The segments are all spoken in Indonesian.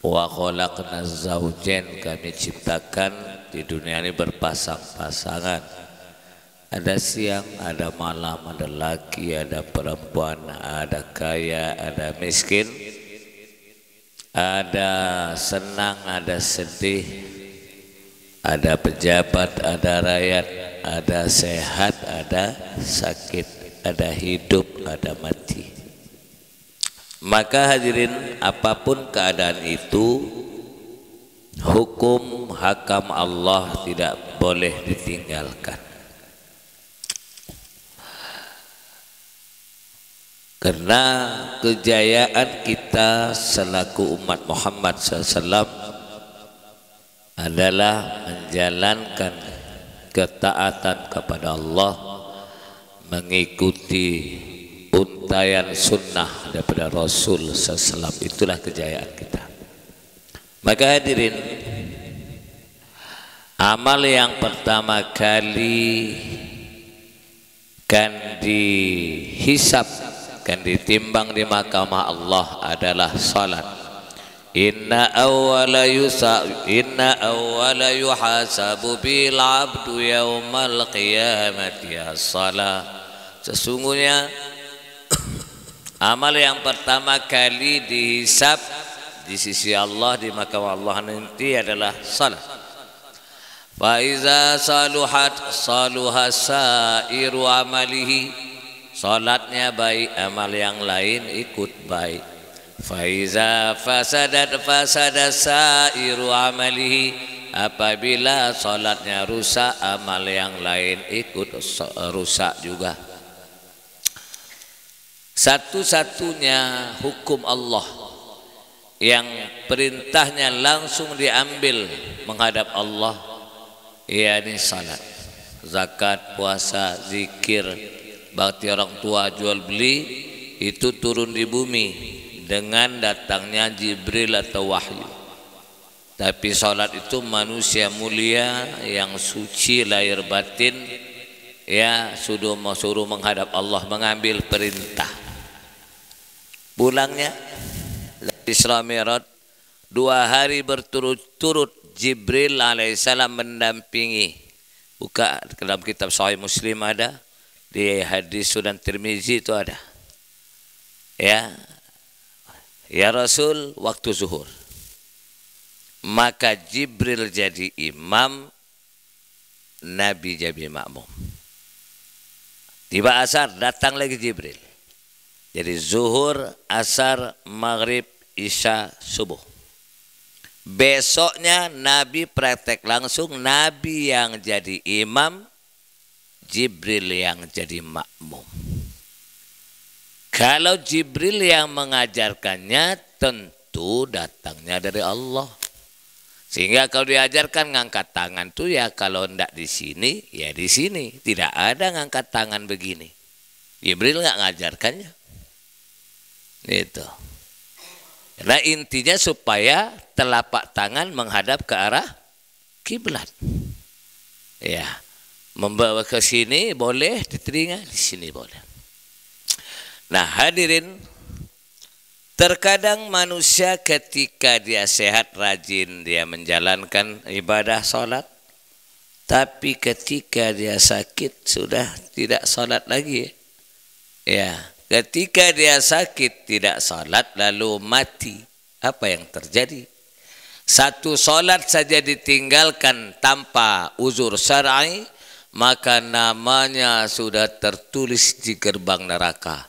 Wa khalaqna zaujain, kami ciptakan di dunia ini berpasang-pasangan. Ada siang, ada malam, ada laki, ada perempuan, ada kaya, ada miskin, ada senang, ada sedih, ada pejabat, ada rakyat, ada sehat, ada sakit, ada hidup, ada mati. Maka hadirin, apapun keadaan itu, hukum hakam Allah tidak boleh ditinggalkan. Karena kejayaan kita selaku umat Muhammad SAW adalah menjalankan ketaatan kepada Allah, mengikuti untaian sunnah daripada Rasul SAW. Itulah kejayaan kita. Maka hadirin, amal yang pertama kali kan dihisab, kan ditimbang di mahkamah Allah adalah salat. Inna awwala yuhasabu bil abdu yaumal qiyamati as-salat. Sesungguhnya amal yang pertama kali dihisab di sisi Allah di mahkamah Allah nanti adalah salat. Fa iza saluhat saluha sairu amalihi, salatnya baik, amal yang lain ikut baik. Fa iza fasadat fasada sairu amalihi, apabila salatnya rusak, amal yang lain ikut rusak juga. Satu-satunya hukum Allah yang perintahnya langsung diambil menghadap Allah, yakni salat, zakat, puasa, zikir, bakti orang tua, jual beli, itu turun di bumi dengan datangnya Jibril atau wahyu. Tapi salat itu manusia mulia yang suci lahir batin, ya sudah suruh menghadap Allah, mengambil perintah. Pulangnya Isra Mi'raj 2 hari berturut-turut Jibril alaihissalam mendampingi. Buka dalam kitab Sahih Muslim ada, di hadis Sunan Tirmizi itu ada. Ya Rasul, waktu zuhur maka Jibril jadi imam, Nabi jadi makmum. Tiba asar, datang lagi Jibril. Jadi zuhur, asar, maghrib, isya, subuh. Besoknya Nabi praktek langsung, Nabi yang jadi imam, Jibril yang jadi makmum. Kalau Jibril yang mengajarkannya, tentu datangnya dari Allah. Sehingga kalau diajarkan ngangkat tangan tuh ya kalau ndak di sini ya di sini, tidak ada ngangkat tangan begini. Jibril nggak ngajarkannya. Itu. Karena intinya supaya telapak tangan menghadap ke arah kiblat. Ya, membawa ke sini boleh, di telinga di sini boleh. Nah, hadirin, terkadang manusia ketika dia sehat rajin dia menjalankan ibadah salat, tapi ketika dia sakit sudah tidak salat lagi. Ya. Ketika dia sakit tidak salat lalu mati, apa yang terjadi? Satu salat saja ditinggalkan tanpa uzur syar'i, maka namanya sudah tertulis di gerbang neraka,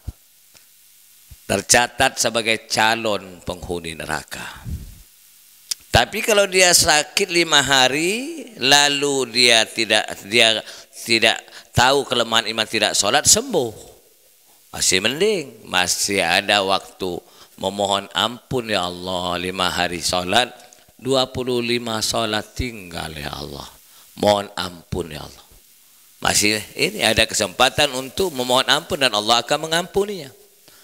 tercatat sebagai calon penghuni neraka. Tapi kalau dia sakit 5 hari lalu dia tidak tahu kelemahan iman, tidak salat, sembuh, masih mending, masih ada waktu memohon ampun. Ya Allah, 5 hari salat, 25 salat tinggal, ya Allah, mohon ampun ya Allah. Masih ini ada kesempatan untuk memohon ampun dan Allah akan mengampuninya.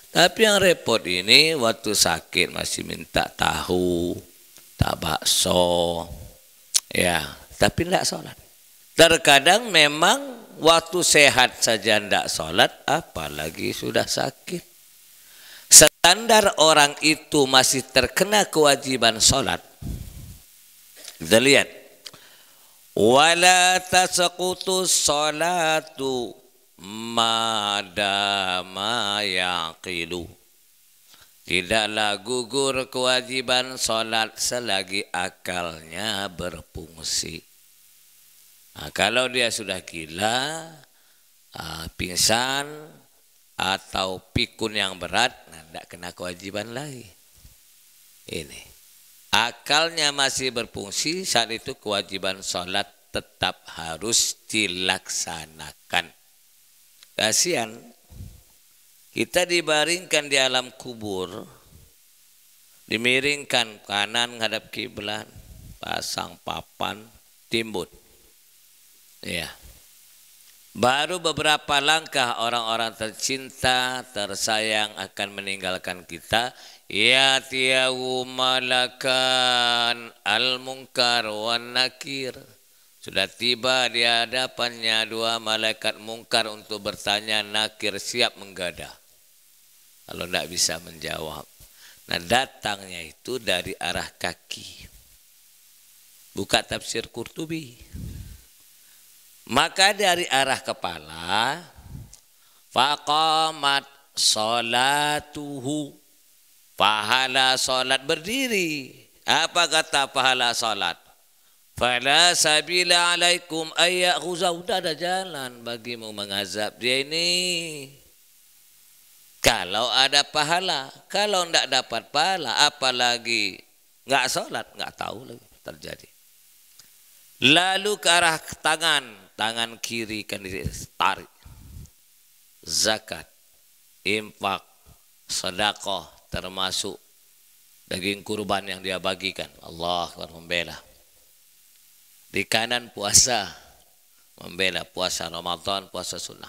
Tapi yang repot ini waktu sakit masih minta tahu, tak bakso, ya, tapi tidak salat. Terkadang memang waktu sehat saja tidak salat, apalagi sudah sakit. standar orang itu masih terkena kewajiban sholat. Kita lihat, wala tasqutu sholatu madama yaqilu. Tidaklah gugur kewajiban sholat selagi akalnya berfungsi. Nah, kalau dia sudah gila, pingsan, atau pikun yang berat, tidak kena kewajiban lagi. Ini. Akalnya masih berfungsi, saat itu kewajiban sholat tetap harus dilaksanakan. Kasihan, kita dibaringkan di alam kubur, dimiringkan kanan menghadap kiblat, pasang papan, timbun. Ya. Baru beberapa langkah orang-orang tercinta, tersayang akan meninggalkan kita. Ya tiyahu malakan al-munkar wan nakir. Sudah tiba di hadapannya dua malaikat mungkar untuk bertanya, nakir siap menggada. Kalau tidak bisa menjawab. Nah, datangnya itu dari arah kaki. Buka tafsir Qurtubi. Maka dari arah kepala, faqamat sholatuhu, pahala solat berdiri. Apa kata pahala solat? Fala sabila alaikum ayyakhuzau, sudah ada jalan bagimu mengazab dia ini. Kalau ada pahala, kalau tidak dapat pahala, apalagi nggak solat, nggak tahu lagi terjadi. Lalu ke arah tangan kiri kan ditarik. Zakat, infak, sedekah termasuk daging kurban yang dia bagikan. Allah membela. Di kanan puasa, membela puasa Ramadan, puasa sunnah.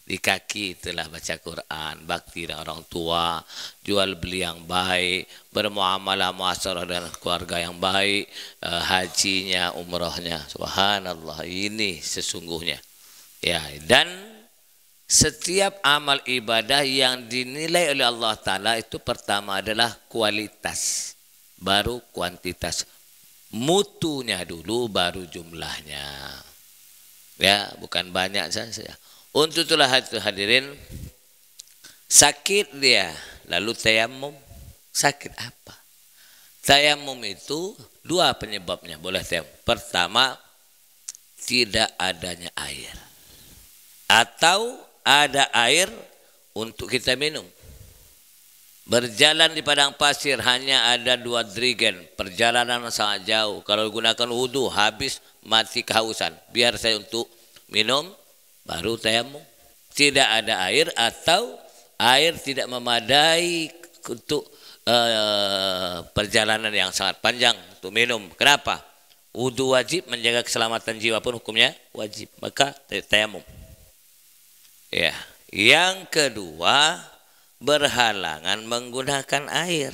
Di kaki itulah baca Quran, bakti dengan orang tua, jual beli yang baik, bermuamalah muasyarah dengan keluarga yang baik, hajinya, umrohnya. Subhanallah, ini sesungguhnya. Ya, dan setiap amal ibadah yang dinilai oleh Allah Ta'ala itu pertama adalah kualitas, baru kuantitas. Mutunya dulu, baru jumlahnya. Ya, bukan banyak saja. Untuk itulah hadirin, sakit dia, lalu tayamum. Sakit apa? Tayamum itu dua penyebabnya, boleh tayamum. Pertama, tidak adanya air. Atau ada air untuk kita minum. Berjalan di padang pasir hanya ada 2 derigen, perjalanan sangat jauh. Kalau gunakan wudu habis, mati kehausan. Biar saya untuk minum, baru tayamum. Tidak ada air atau air tidak memadai untuk perjalanan yang sangat panjang untuk minum. Kenapa? Wudu wajib, menjaga keselamatan jiwa pun hukumnya wajib. Maka tayamum. Ya. Yang kedua, berhalangan menggunakan air.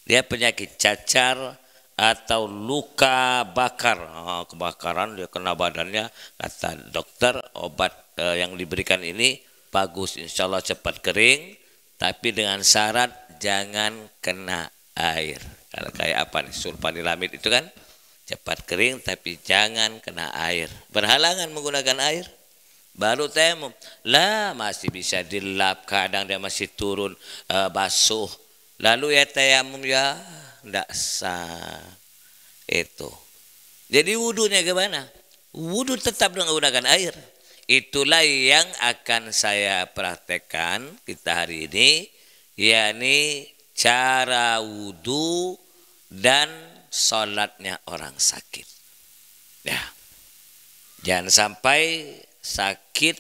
Dia penyakit cacar atau luka bakar, kebakaran dia kena badannya, kata dokter obat yang diberikan ini bagus, insya Allah cepat kering, tapi dengan syarat jangan kena air. Kalau kayak apa nih, sulfanilamid itu kan cepat kering tapi jangan kena air. Berhalangan menggunakan air, baru tayamum. Lah masih bisa dilap, kadang dia masih turun basuh, lalu ya tayamum, ya tidak sah itu. Jadi wudunya gimana? Wudu tetap menggunakan air. Itulah yang akan saya praktekkan kita hari ini, yakni cara wudu dan sholatnya orang sakit. Ya, jangan sampai sakit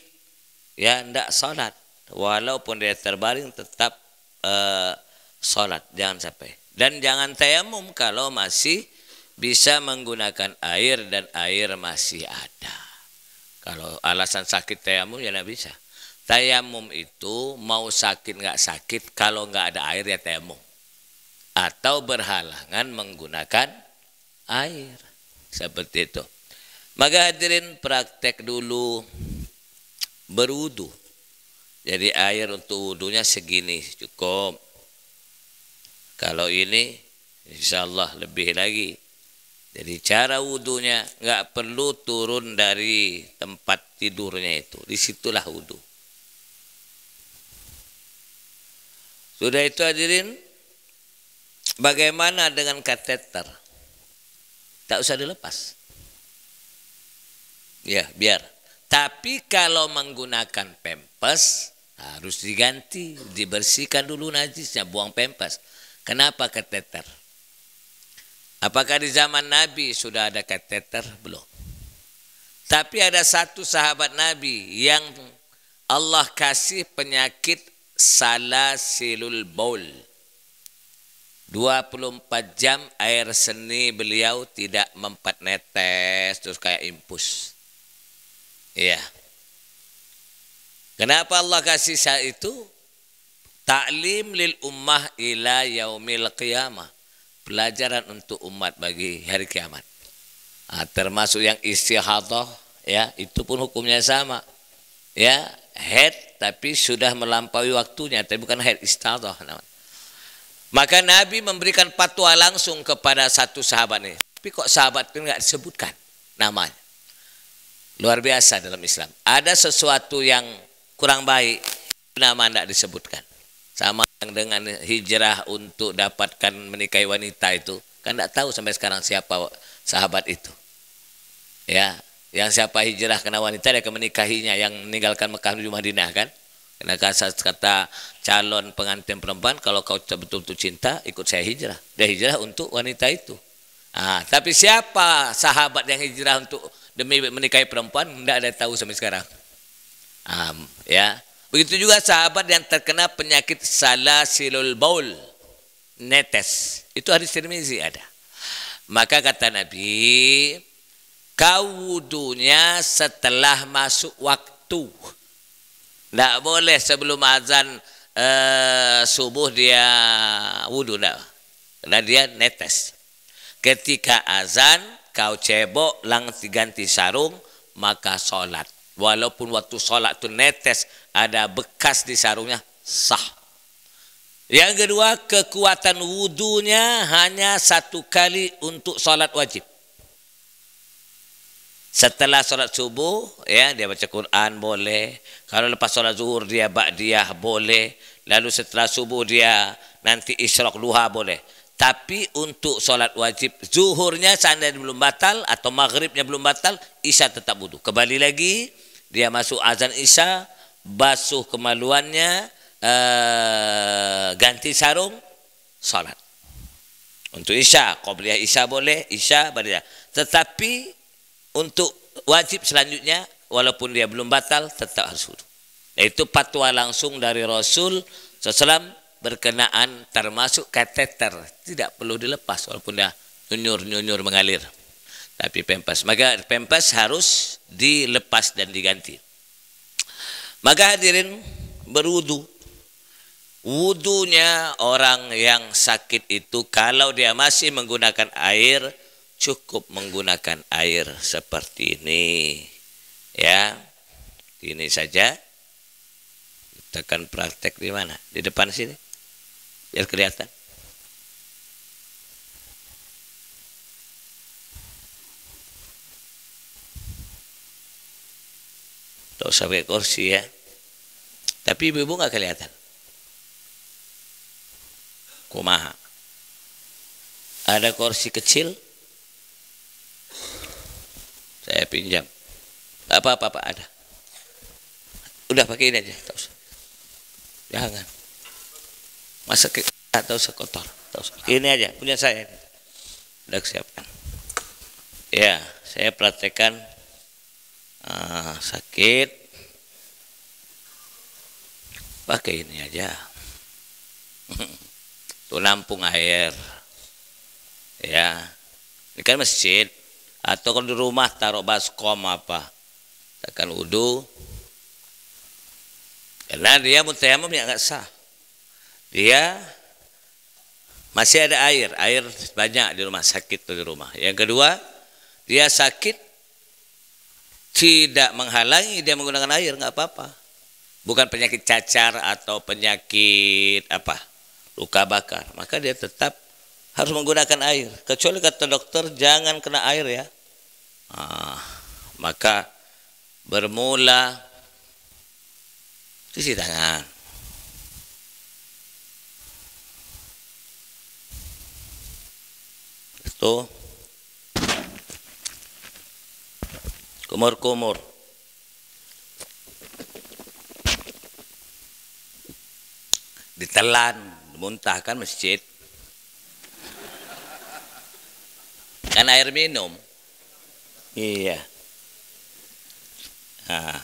ya ndak sholat, walaupun dia terbaring tetap sholat, jangan sampai. Dan jangan tayamum kalau masih bisa menggunakan air dan air masih ada. Kalau alasan sakit tayamum ya tidak bisa. Tayamum itu mau sakit nggak sakit, kalau nggak ada air ya tayamum. Atau berhalangan menggunakan air. Seperti itu. Maka hadirin praktek dulu berwudu. Jadi air untuk wudhunya segini cukup. Kalau ini insya Allah lebih lagi. Jadi cara wudhunya nggak perlu turun dari tempat tidurnya itu. Disitulah wudhu. Sudah itu hadirin, bagaimana dengan kateter? Tak usah dilepas. Ya, biar. Tapi kalau menggunakan pempes harus diganti, dibersihkan dulu najisnya, buang pempes. Kenapa kateter? Apakah di zaman Nabi sudah ada kateter? Belum. Tapi ada satu sahabat Nabi yang Allah kasih penyakit salasilul baul. 24 jam air seni beliau tidak mempat netes terus kayak impus. Iya. Kenapa Allah kasih saya itu? Ta'lim lil ummah ila yaumil qiyamah. Pelajaran untuk umat bagi hari kiamat. Termasuk yang istihadah, ya, itu pun hukumnya sama. Ya, haid tapi sudah melampaui waktunya, tapi bukan haid istihadah namanya. Maka Nabi memberikan fatwa langsung kepada satu sahabat ini. Tapi kok sahabat itu enggak disebutkan namanya. Luar biasa dalam Islam. Ada sesuatu yang kurang baik, nama tidak disebutkan. Sama yang dengan hijrah untuk dapatkan menikahi wanita itu. Kan tidak tahu sampai sekarang siapa sahabat itu. Ya, yang siapa hijrah kena wanita dia akan menikahinya, yang meninggalkan Mekah menuju Madinah kan. Karena kata calon pengantin perempuan, kalau kau betul-betul cinta, ikut saya hijrah. Dia hijrah untuk wanita itu. Tapi siapa sahabat yang hijrah untuk demi menikahi perempuan, tidak ada tahu sampai sekarang. Ya, begitu juga sahabat yang terkena penyakit salasilul baul, netes. Itu hadis Tirmizi ada. Maka kata Nabi, kau wudunya setelah masuk waktu. Tidak boleh sebelum azan subuh dia wudu, tidak. Karena dia netes. Ketika azan kau cebok langsung ganti sarung, maka sholat. Walaupun waktu sholat itu netes ada bekas di sarungnya, sah. Yang kedua, kekuatan wudunya hanya 1 kali untuk sholat wajib. Setelah sholat subuh, ya, dia baca Quran boleh. Kalau lepas sholat zuhur dia ba'diyah boleh. Lalu setelah subuh dia nanti isyraq duha boleh. Tapi untuk sholat wajib zuhurnya seandainya belum batal atau maghribnya belum batal, isya tetap wudu. Kembali lagi, dia masuk azan isya, basuh kemaluannya, ganti sarung, sholat. Untuk isya, qobliyah isya boleh, isya ba'diyah. Tetapi untuk wajib selanjutnya, walaupun dia belum batal, tetap harus wudu. Itu fatwa langsung dari Rasul SAW berkenaan termasuk kateter. Tidak perlu dilepas walaupun dia nyunyur mengalir. Tapi pempes, maka pempes harus dilepas dan diganti. Maka hadirin, berwudu. Wudunya orang yang sakit itu kalau dia masih menggunakan air, cukup menggunakan air seperti ini. Ya. Ini saja. Kita akan praktek di mana? Di depan sini. Biar kelihatan. Tak usah pakai kursi ya. Tapi ibu-ibu nggak kelihatan. Kumaha. Ada kursi kecil. Saya pinjam. Apa-apa ada. Udah pakai ini aja. Tak usah. Jangan. Masa atau sekotor. Ini aja punya saya. Udah siapkan. Ya, saya praktekkan sakit. Pakai ini aja. Tuh nampung air. Ya. Ini kan masjid. Atau kalau di rumah taruh baskom apa. Tekan wudu. Karena dia mutayamum yang enggak sah. Dia masih ada air banyak di rumah, sakit tuh di rumah. Yang kedua, dia sakit tidak menghalangi dia menggunakan air, enggak apa-apa. bukan penyakit cacar atau penyakit apa luka bakar, maka dia tetap harus menggunakan air. Kecuali kata dokter jangan kena air ya. Maka bermula cuci tangan. Itu kumur-kumur. Ditelan, dimuntahkan masjid. Kan air minum. Iya. Nah,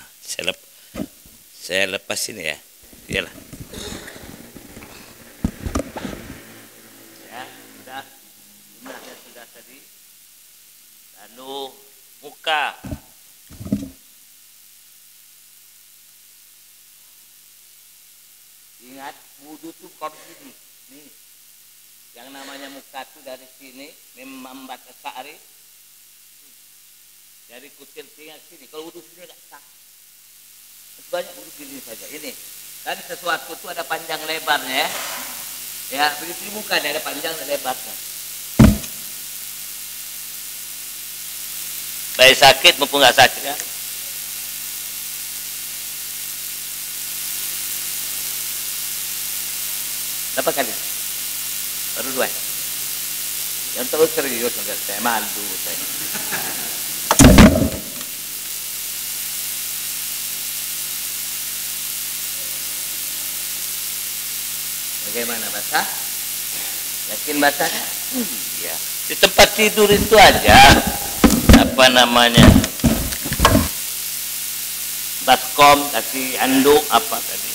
saya lepas ini ya. Iyalah. Ya, sudah. Jumlahnya sudah tadi. Lalu muka. Ingat, wudu itu kok gini. Nih. Yang namanya muka itu dari sini membatas sa'ri. Dari kutil telinga sini. Kalau wudu sini enggak sah. Banyak wudu gini saja. Ini. Kan sesuatu itu ada panjang lebarnya ya. Ya, begitu muka ada panjang dan lebarnya. Baik sakit maupun enggak sakit ya. Berapa kali? Baru 2. Yang terus serius enggak, saya malu saya. Bagaimana basah? Yakin basahnya? Iya. Di tempat tidur itu aja. Apa namanya? Baskom, kasih anduk apa tadi?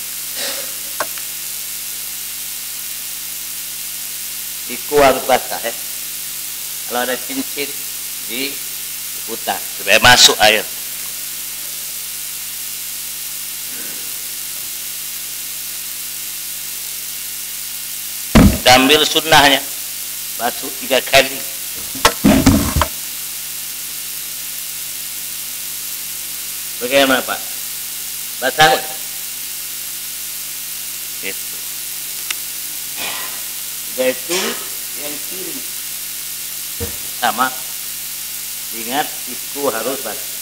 Siku harus basah ya. Kalau ada cincin diputar supaya masuk air. Kita ambil sunnahnya, basuh 3 kali. Bagaimana Pak? Basah? Itu. Itu yang kiri sama, ingat siku harus basah.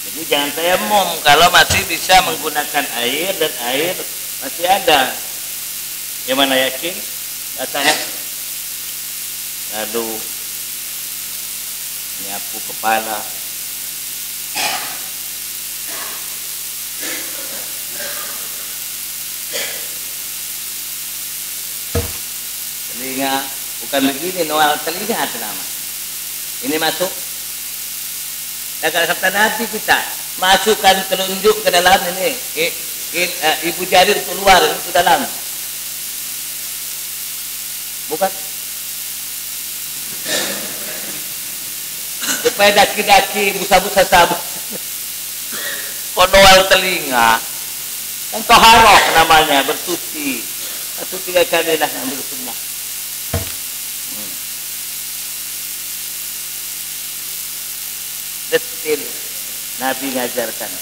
Jadi jangan tayamum kalau masih bisa menggunakan air dan air masih ada. Gimana yakin basahnya? Lalu nyapu kepala. Telinga, bukan begini, noal telinga itu nama. Ini masuk. Dan kata Nabi kita, masukkan telunjuk ke dalam ini. Ibu jari itu luar, itu dalam. Bukan. Supaya daki-daki busa-busa sabun konoal telinga kan toharoh namanya, bersuci. Satu 3 kali lah ambil sunnah. Detil Nabi ngajarkan.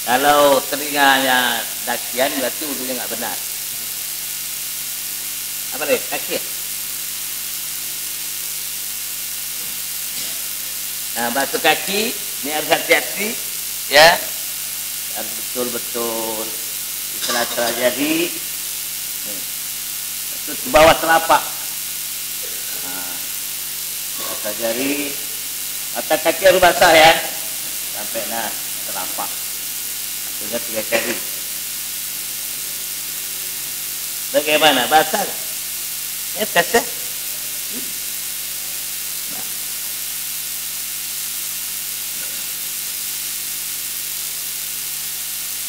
Kalau telinganya dakian berarti wudunya nggak benar. Apa deh? Kaki ya? Nah, basuh kaki ini harus hati-hati ya. Harus betul-betul di sela-sela jari. Terus di bawah telapak. Nah, basah jari. Mata kaki harus basah ya. Sampai telapak. Sudah 3 kali. Bagaimana? Basah? Ya, kasih.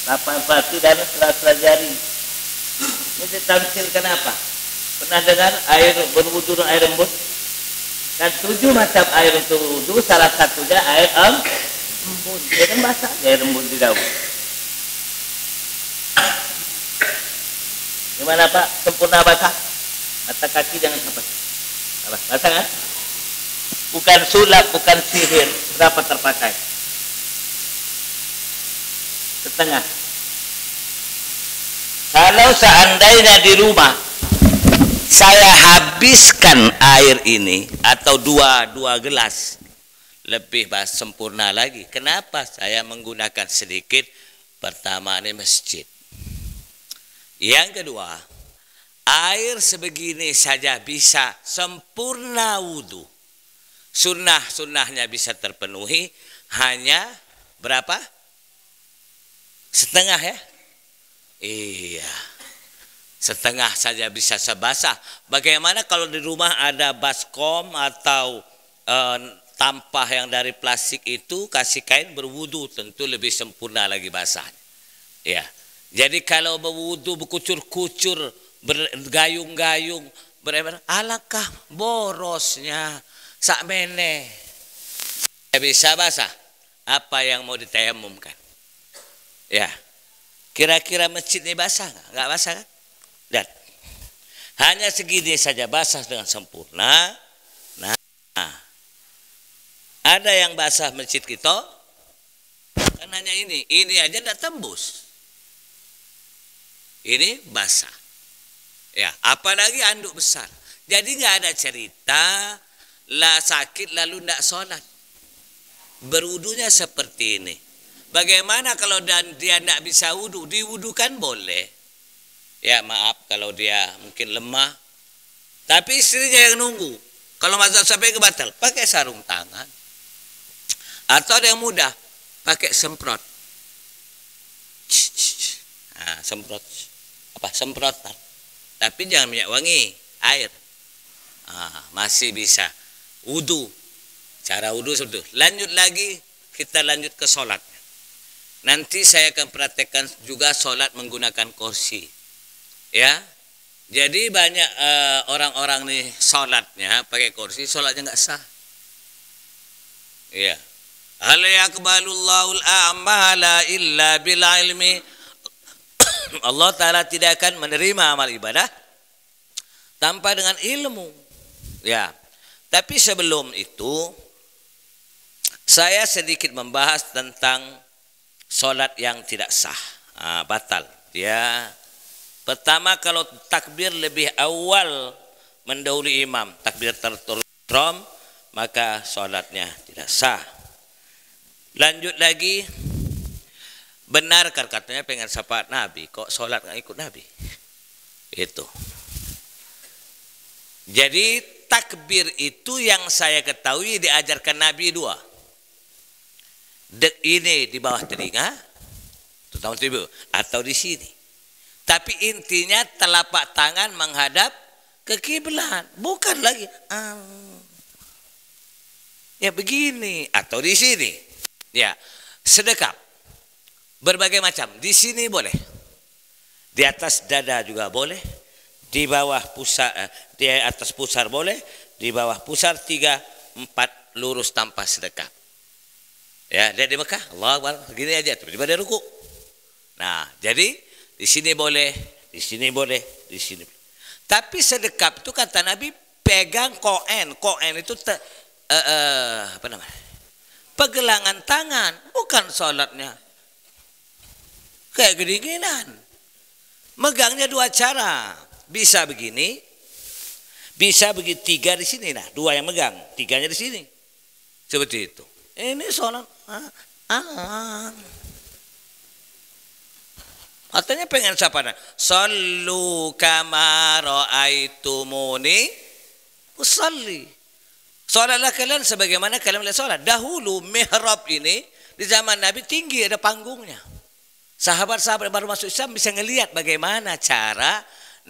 Lapan batu dan sela-sela jari. Ini ditamsilkan apa? Pernah dengar air berwudu air embun? Dan 7 macam air untuk wudu, salah satunya air Embun, dia kan basah, air embun di daun. Gimana Pak? Sempurna basah? Mata kaki jangan sampai. Basah kan? Bukan sulap, bukan sihir. Berapa terpakai? Setengah. Kalau seandainya di rumah saya habiskan air ini atau dua gelas, lebih sempurna lagi. Kenapa saya menggunakan sedikit? Pertama ini masjid. Yang kedua, air sebegini saja bisa sempurna wudhu. Sunnahnya bisa terpenuhi hanya berapa? Setengah ya? Iya. Setengah saja bisa sebasah. Bagaimana kalau di rumah ada baskom atau tampah yang dari plastik itu, kasih kain berwudu, tentu lebih sempurna lagi basah. Ya. Jadi kalau berwudu berkucur-kucur, bergayung-gayung, alangkah borosnya. Sakmene bisa basah. Apa yang mau ditayamumkan? Ya. Kira-kira masjid ini basah nggak? Nggak basah kan? Dan hanya segini saja basah dengan sempurna. Nah, ada yang basah masjid kita, kan hanya ini aja tidak tembus. Ini basah. Ya, apalagi anduk besar. Jadi nggak ada cerita lah sakit lalu tidak sholat. Berwudunya seperti ini. Bagaimana kalau dia tidak bisa wudu? Diwudukan boleh. Ya maaf kalau dia mungkin lemah. Tapi istrinya yang nunggu. Kalau mazhab sampai kebatal, pakai sarung tangan. Atau ada yang mudah, pakai semprot. Nah, semprot. Semprotan. Tapi jangan minyak wangi, air. Masih bisa wudu. Cara wudu sebetulnya. Lanjut lagi, kita lanjut ke sholat. Nanti saya akan praktekkan juga sholat menggunakan kursi. Ya, jadi banyak orang-orang nih sholatnya pakai kursi, sholatnya nggak sah. Ya, hal yaqbalullahul a'mala illa bil ilmi. Allah Ta'ala tidak akan menerima amal ibadah tanpa dengan ilmu. Ya, tapi sebelum itu saya sedikit membahas tentang sholat yang tidak sah, batal. Ya, pertama kalau takbir lebih awal mendahului imam, takbir terutama, maka sholatnya tidak sah. Lanjut lagi. Benar katanya pengen syafaat Nabi, kok sholat nggak ikut Nabi? Itu. Jadi takbir itu yang saya ketahui diajarkan Nabi dua. Ini di bawah telinga, terutama atau di sini. Tapi intinya telapak tangan menghadap ke kiblat, bukan lagi ya begini atau di sini. Ya, sedekap. Berbagai macam. Di sini boleh. Di atas dada juga boleh. Di bawah pusar, di atas pusar boleh. Di bawah pusar 3, 4 lurus tanpa sedekap. Ya, dia di Mekah, Allah Akbar, begini aja, tiba-tiba dia ruku. Nah, jadi di sini boleh, di sini boleh, di sini. Tapi sedekap itu kata Nabi pegang koen. Koen itu apa namanya? Pegelangan tangan, bukan sholatnya. Kayak gedinginan. Megangnya dua cara. Bisa begini. Bisa begini, 3 di sini. Nah, 2 yang megang. 3-nya di sini. Seperti itu. Ini sholat. Artinya pengen siapa? Sallu kama ra'aitumuni usalli. Sholatlah kalian sebagaimana kalian melihat sholat. Dahulu mihrab ini di zaman Nabi tinggi, ada panggungnya. Sahabat-sahabat baru masuk Islam bisa ngelihat bagaimana cara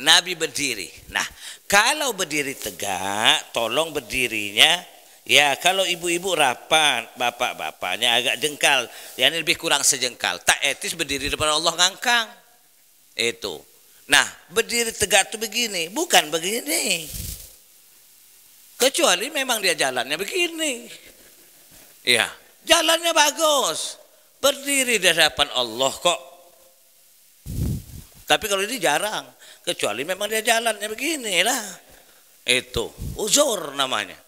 Nabi berdiri. Nah, kalau berdiri tegak, tolong berdirinya. Ya, kalau ibu-ibu rapat, bapak-bapaknya agak jengkal, yang lebih kurang sejengkal. Tak etis berdiri depan Allah ngangkang. Itu. Nah, berdiri tegak itu begini, bukan begini. Kecuali memang dia jalannya begini. Ya, Jalannya bagus. Berdiri di hadapan Allah kok. Tapi kalau ini jarang. Kecuali memang dia jalannya beginilah. Itu uzur namanya.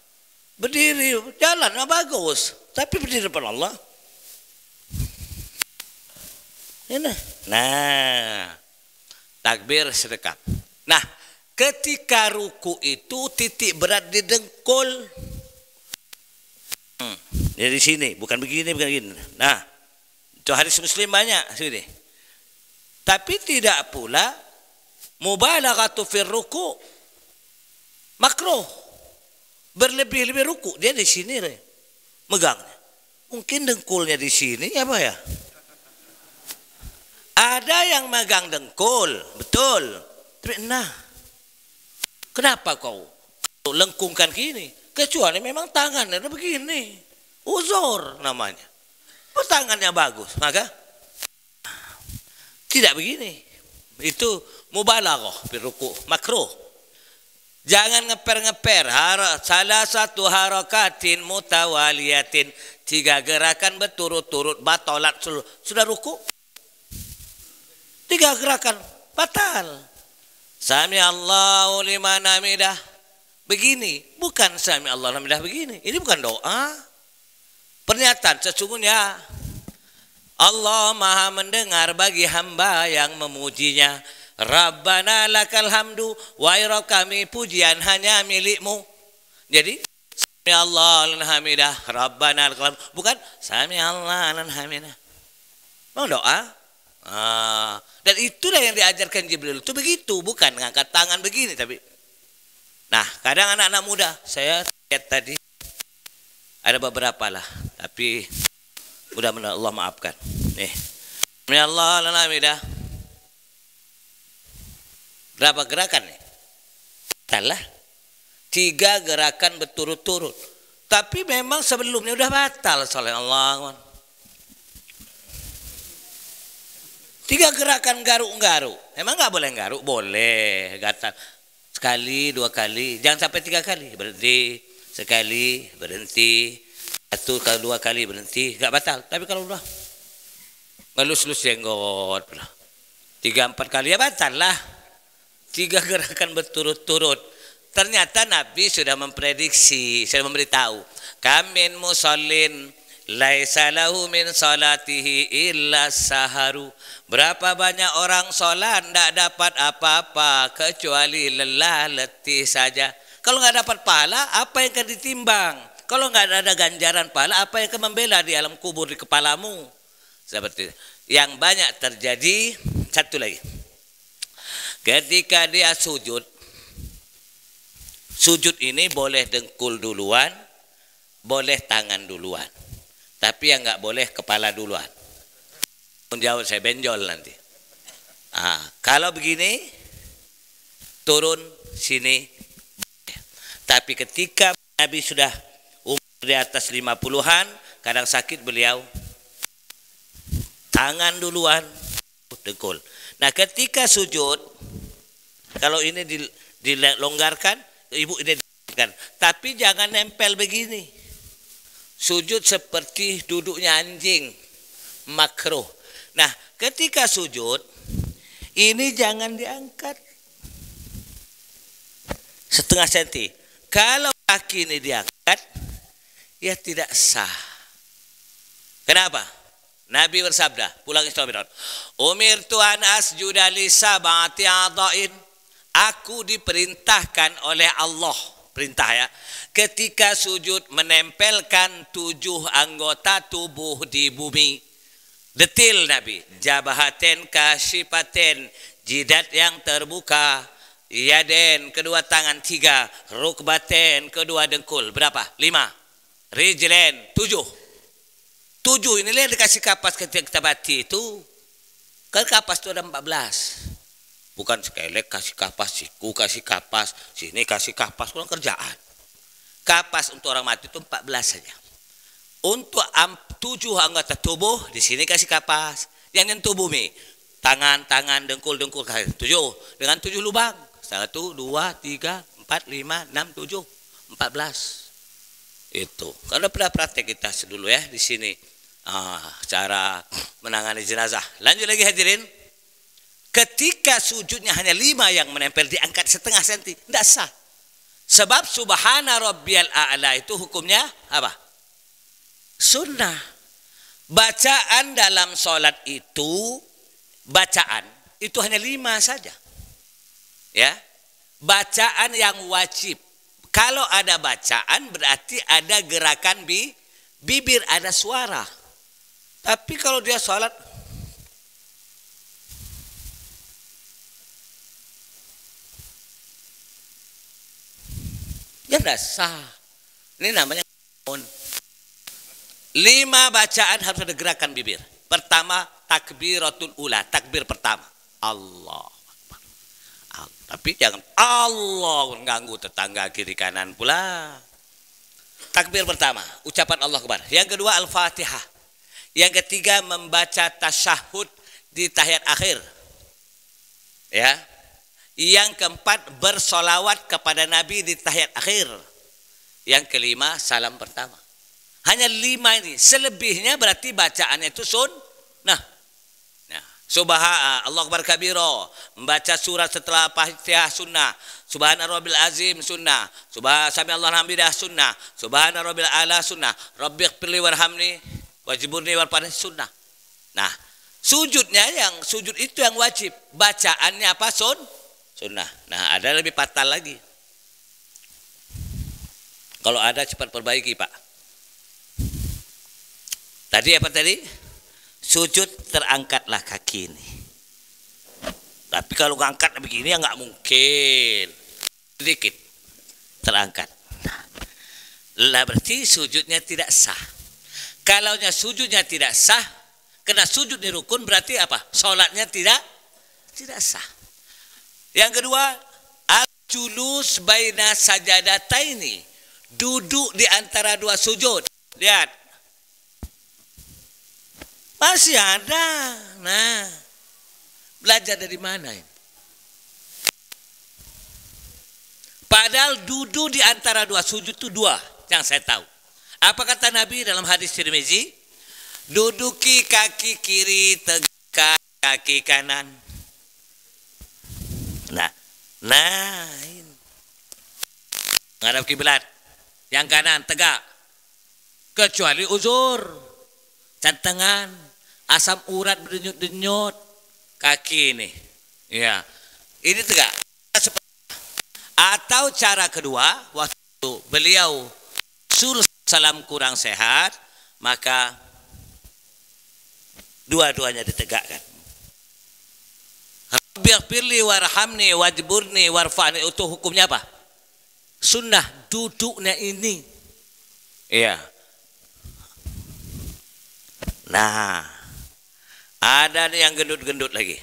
Berdiri, jalannya bagus. Tapi berdiri di hadapan Allah. Ini. Nah, takbir sedekap. Nah, ketika ruku itu titik berat di dengkul. Dari sini, bukan begini, bukan begini. Nah, itu hadis Muslim banyak sini. Tapi tidak pula mubalaghatu fir ruku. Makruh. Berlebih-lebih ruku, dia di sini megangnya. Mungkin dengkulnya di sini apa ya? Ada yang megang dengkul, betul. Tapi nah, kenapa kau lengkungkan gini? Kecuali memang tangannya begini, uzur namanya. Tangannya bagus, maka tidak begini. Itu mubalaghah biruku, makruh. Jangan ngeper-ngeper. Salah satu harakatin mutawaliyatin, 3 gerakan berturut-turut batalat sudah ruku. 3 gerakan batal. Sami Allahu liman hamidah. Begini, bukan sami Allahu liman hamidah begini. Ini bukan doa. Pernyataan sesungguhnya Allah Maha mendengar bagi hamba yang memujinya. Rabbana lakal hamdu, wahai Rabb kami pujian hanya milikmu. Jadi sami Allahu liman hamidah, Rabbana lakal hamdu, bukan sami Allahu liman hamidah. Mau doa? Dan itulah yang diajarkan Jibril itu begitu, bukan ngangkat tangan begini. Tapi nah, kadang anak-anak muda saya lihat tadi ada beberapa lah, tapi mudah-mudahan Allah maafkan. Nih, ya Allah, alhamdulillah. Berapa gerakan nih? Salah. 3 gerakan berturut-turut. Tapi memang sebelumnya udah batal soalnya Allah. 3 gerakan garuk-garuk. Emang nggak boleh garuk? Boleh. Gatal. Sekali, 2 kali. Jangan sampai 3 kali. Berhenti. Sekali, berhenti. 1 kali, 2 kali berhenti. Nggak batal. Tapi kalau udah ngelus-lus jenggot. 3-4 kali ya batal lah. 3 gerakan berturut-turut. Ternyata Nabi sudah memprediksi, sudah memberitahu. Kamin musallin laisa lahu min salatihi illa saharu. Berapa banyak orang sholat tidak dapat apa-apa kecuali lelah letih saja. Kalau nggak dapat pahala, apa yang akan ditimbang? Kalau nggak ada ganjaran pahala, apa yang akan membela di alam kubur di kepalamu? Seperti itu. Yang banyak terjadi. Satu lagi, ketika dia sujud, sujud ini boleh dengkul duluan, boleh tangan duluan, tapi yang nggak boleh kepala duluan. Menjawab saya benjol nanti. Kalau begini turun sini. Tapi ketika Nabi sudah umur di atas 50-an, kadang sakit beliau, tangan duluan, dengkul. Nah, ketika sujud, kalau ini dilonggarkan, ibu ini dilonggarkan. Tapi jangan nempel begini. Sujud seperti duduknya anjing, makruh. Nah, ketika sujud, ini jangan diangkat setengah senti. Kalau kaki ini diangkat, ya tidak sah. Kenapa? Nabi bersabda, pulang Isra Mi'raj, umirtu an asjuda li sab'ati a'dha'in. Aku diperintahkan oleh Allah, perintah ya, ketika sujud menempelkan 7 anggota tubuh di bumi. Detil Nabi, jabahaten kasyipaten, jidat yang terbuka, yaden kedua tangan 3, rukbaten kedua dengkul berapa? 5, rijlen 7. 7 ini lihat dikasih kapas ketika kita bati itu. Kan kapas itu ada 14. Bukan sekali kasih kapas, siku kasih kapas, sini kasih kapas, kurang kerjaan. Kapas untuk orang mati itu 14 saja. Untuk 7 anggota tubuh di sini kasih kapas. Yang nyentuh bumi, tangan, dengkul, 7 dengan 7 lubang. 1, 2, 3, 4, 5, 6, 7, 14. Itu. Kalau pernah praktek kita dulu ya di sini. Cara menangani jenazah. Lanjut lagi hadirin. Ketika sujudnya hanya 5 yang menempel, diangkat setengah senti, tidak sah. Sebab subhana rabbiyal a'la itu hukumnya apa? Sunnah. Bacaan dalam sholat itu, bacaan itu hanya 5 saja. Ya, bacaan yang wajib. Kalau ada bacaan berarti ada gerakan bibir, ada suara. Tapi kalau dia sholat, ya tidak sah. Ini namanya 5 bacaan harus ada gerakan bibir. Pertama, takbiratul ula, takbir pertama. Allah. Tapi jangan Allah mengganggu tetangga kiri kanan pula. Takbir pertama, ucapan Allah Akbar. Yang kedua, Al-Fatihah. Yang ketiga, membaca tasyahud di tahiyat akhir. Ya. Yang keempat, bersolawat kepada Nabi di tahiyat akhir. Yang kelima, salam pertama. Hanya 5 ini. Selebihnya berarti bacaannya itu sunnah. Nah, subhana Allah Akbar kabira, membaca surat setelah Fatihah sunnah. Subhana rabbil azim sunnah. Subhana sami Allah hamdidah sunnah. Subhana rabbil ala sunnah. Rabbighfirli warhamni wajburni warfa'ni sunnah. Nah, sujudnya yang sujud itu yang wajib. Bacaannya apa? Sunnah. Nah, ada lebih fatal lagi. Kalau ada cepat perbaiki, Pak. Tadi apa tadi? Sujud terangkatlah kaki ini. Tapi kalau ngangkat begini ya nggak mungkin. Sedikit terangkat. Lah berarti sujudnya tidak sah. Kalau sujudnya tidak sah, kena sujud di rukun berarti apa? Sholatnya tidak sah. Yang kedua, al-julus baina sajadataini, duduk di antara 2 sujud. Lihat. Masih ada. Nah, belajar dari mana ini? Padahal duduk di antara 2 sujud itu 2 yang saya tahu. Apa kata Nabi dalam hadis Tirmizi? Duduki kaki kiri, tegakkan kaki kanan. Nah ini. Ngadap kiblat. Yang kanan tegak. Kecuali uzur. Cantengan, asam urat berdenyut-denyut, kaki ini. Ya. Ini tegak. Atau cara kedua, waktu beliau salam kurang sehat, maka dua-duanya ditegakkan. Rabbighfirli warhamni wajburni warfa'ni, itu hukumnya apa? Sunnah, duduknya ini. Iya. Nah, ada yang gendut-gendut lagi.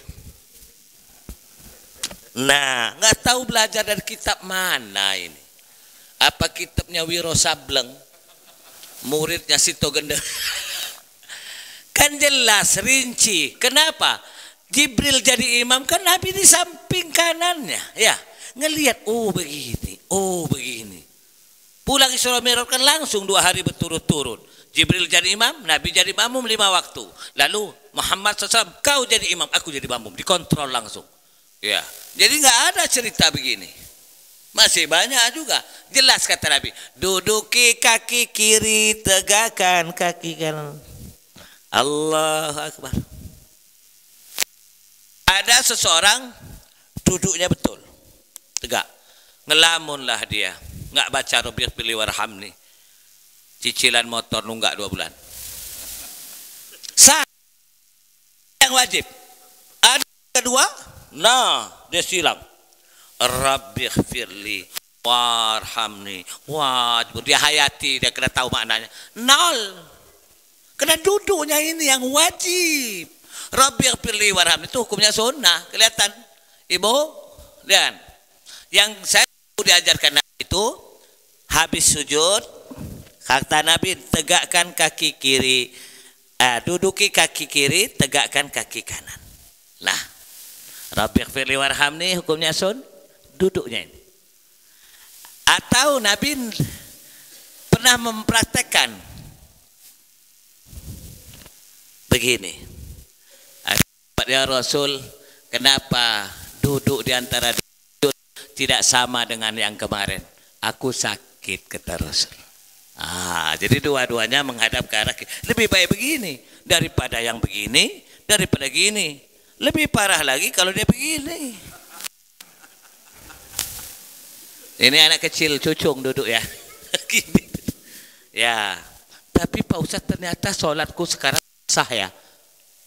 Nah, nggak tahu belajar dari kitab mana ini. Apa kitabnya Wiro Sableng? Muridnya Sito Gendeng. Kan jelas, rinci. Kenapa? Jibril jadi imam, kan Nabi di samping kanannya. Ya, ngelihat, oh begini. Pulang Isra Mi'raj kan langsung 2 hari berturut-turut. Jibril jadi imam, Nabi jadi makmum 5 waktu. Lalu Muhammad SAW, kau jadi imam, aku jadi makmum. Dikontrol langsung. Ya, jadi nggak ada cerita begini. Masih banyak juga. Jelas kata Nabi, duduki kaki kiri, tegakkan kaki kanan. Allahu Akbar. Ada seseorang duduknya betul, tegak. Ngelamunlah dia, nggak baca Rabbighfirli warhamni. Cicilan motor nunggak 2 bulan. Sah yang wajib. Ada kedua, nah dia silang. Rabbighfirli warhamni wajbur. Dia hayati, dia kena tahu maknanya. 0. Kena duduknya ini yang wajib. Rabbighfirli warhamni itu hukumnya sunnah. Kelihatan Ibu? Lihat. Yang saya diajarkan itu habis sujud, kata Nabi, tegakkan kaki kiri, duduki kaki kiri, tegakkan kaki kanan. Nah, Rabbighfirli warhamni hukumnya duduknya ini. Atau Nabi pernah pernah mempraktekkan begini. Ya Rasul, kenapa duduk di antara tidak sama dengan yang kemarin? Aku sakit, kata Rasul. Jadi dua-duanya menghadap ke arah lebih baik begini daripada yang begini, daripada gini. Lebih parah lagi kalau dia begini. Ini anak kecil cucung duduk ya. Gini. Ya, tapi Pak Ustadz ternyata sholatku sekarang sah ya.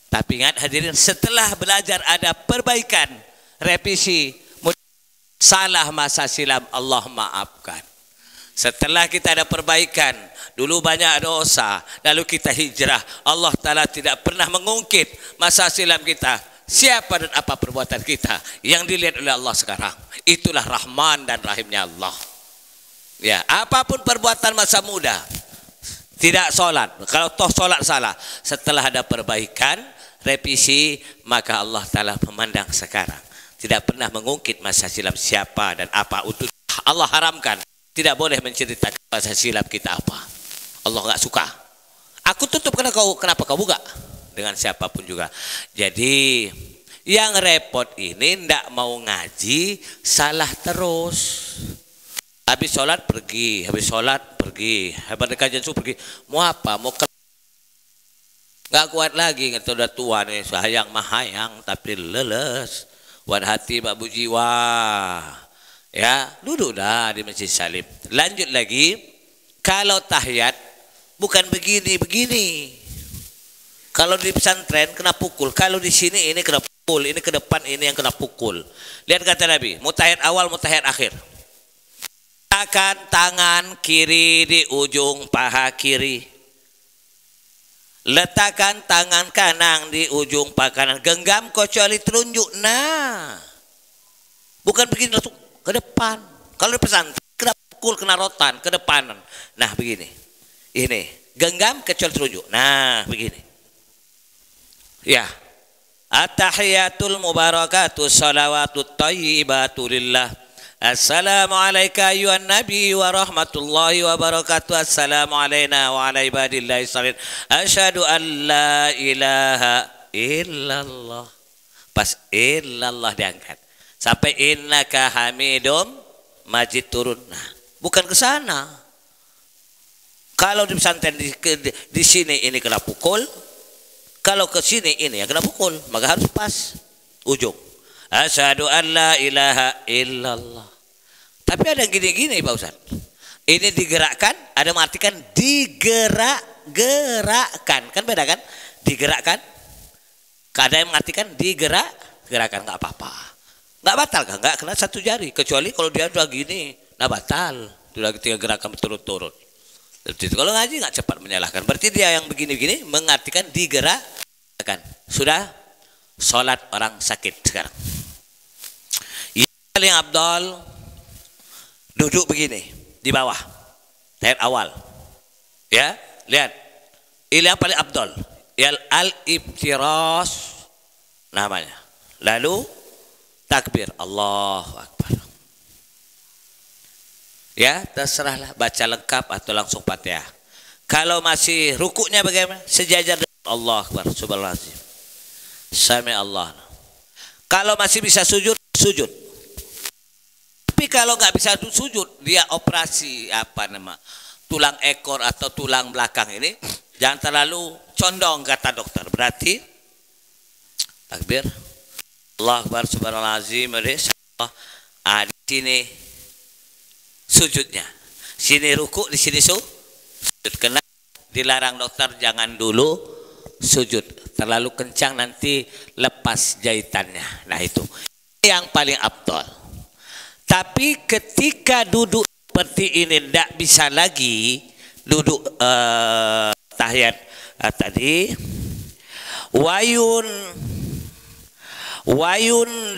Tapi ingat hadirin, setelah belajar ada perbaikan, revisi, salah masa silam Allah maafkan. Setelah kita ada perbaikan, dulu banyak dosa, lalu kita hijrah, Allah Ta'ala tidak pernah mengungkit masa silam kita. Siapa dan apa perbuatan kita yang dilihat oleh Allah sekarang. Itulah Rahman dan Rahimnya Allah. Ya, apapun perbuatan masa muda, tidak sholat, kalau toh sholat salah, setelah ada perbaikan, revisi, maka Allah Ta'ala memandang sekarang. Tidak pernah mengungkit masa silam siapa dan apa. Untuk Allah haramkan, tidak boleh menceritakan masa silam kita apa. Allah nggak suka. Aku tutup kenapa kau buka? Dengan siapapun juga. Jadi yang repot ini ndak mau ngaji, salah terus. Habis sholat pergi, habis sholat pergi, habis kajian subuh pergi. Mau apa? Mau nggak kuat lagi, nggak udah tua nih, sayang mahayang tapi leles. Wan hati babu jiwa. Ya, duduk dah di Masjid Salim. Lanjut lagi, kalau tahiyat bukan begini. Kalau di pesantren kena pukul, kalau di sini ini kena pukul, ini ke depan ini yang kena pukul. Lihat kata Nabi, mutahiyat awal, mutahiyat akhir. Letakkan tangan kiri di ujung paha kiri. Letakkan tangan kanan di ujung paha kanan. Genggam kecuali telunjuk. Nah, bukan begini langsung ke depan. Kalau di pesantren kena pukul, kena rotan ke depan. Nah begini, ini genggam kecuali telunjuk. Nah begini. Ya, at-tahiyatul mubarakatuh salawatut thayyibatu lillah. Assalamualaikum ayuhan nabi wa rahmatullahi wa barakatuh. Assalamu alayna wa ala ibadillahi salihin. Asyhadu an la ilaha illallah. Pas illallah diangkat sampai innaka hamidum majid turun. Nah, bukan ke sana. Kalau di pesantren di sini ini kena pukul, kalau ke sini ini yang kena pukul, maka harus pas ujung. Asyhadu an la ilaha illallah. Tapi ada gini-gini Pak Ustaz. Ini digerakkan, ada mengartikan digerakkan. Kan beda kan? Digerakkan. Ada yang mengartikan digerakkan, nggak apa-apa. Nggak batal kan? Nggak kena satu jari. Kecuali kalau dia udah gini, nah batal. Sudah ketika gerakan berturut-turut. Jadi kalau ngaji nggak cepat menyalahkan. Berarti dia yang begini-begini mengartikan digerakkan. Sudah sholat orang sakit sekarang. Yang paling afdal duduk begini di bawah, tahiyat awal. Ya, lihat. Ini yang paling afdal. Al-ibtiras namanya. Lalu takbir, Allahu Akbar. Ya, terserahlah baca lengkap atau langsung Fatihah. Kalau masih rukuknya bagaimana? Sejajar dengan Allah Akbar, subhanallah. Sami Allah. Kalau masih bisa sujud, sujud. Tapi kalau nggak bisa sujud, dia operasi tulang ekor atau tulang belakang ini jangan terlalu condong kata dokter. Berarti takbir, Allah Akbar, subhanallazim. Di sini sujudnya, sini ruku, di sini sujud. Kena dilarang dokter jangan dulu sujud, terlalu kencang nanti lepas jahitannya. Nah itu yang paling afdal. Tapi ketika duduk seperti ini tidak bisa lagi duduk tahiyat tadi, wayun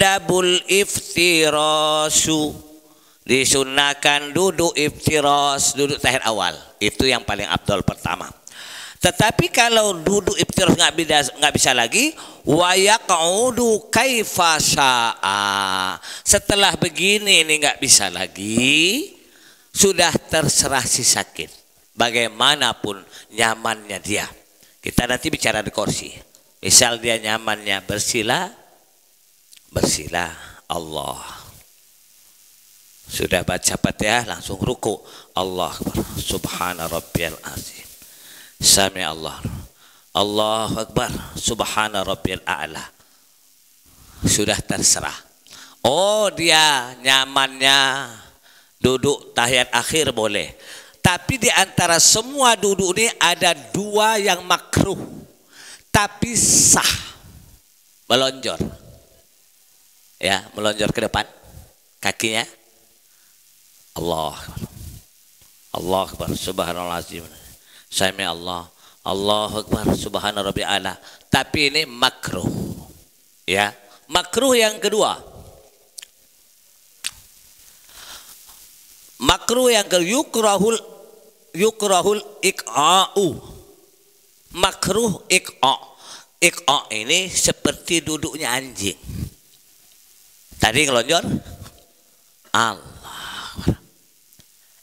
dabul iftirasu, disunahkan duduk iftiras, duduk tahiyat awal. Itu yang paling afdal pertama. Tetapi kalau duduk iftiras nggak bisa lagi, wa yaq'udu kaifa syaa. Setelah begini ini nggak bisa lagi, sudah terserah si sakit. bagaimanapun nyamannya dia. Kita nanti bicara di kursi. Misal dia nyamannya bersila Allah. Sudah baca Fatihah langsung ruku. Allah Akbar. Subhana rabbiyal azim. Sami Allah. Allahu Akbar. Subhana rabbiyal a'la. Sudah terserah. Oh, dia nyamannya duduk tahiyat akhir boleh. Tapi di antara semua duduk ini ada dua yang makruh. Tapi sah. Melonjor. Ya, melonjor ke depan. Kakinya. Allah Akbar. Subhanallazim. Sami Allah. Allahu Akbar. Subhana rabbil a'la. Tapi ini makruh. Ya. Makruh yang kedua. Makruh yang kedua yukrahul iqa'u. Makruh iqa'. Iqa' ini seperti duduknya anjing. Tadi ngelonjor. Allah.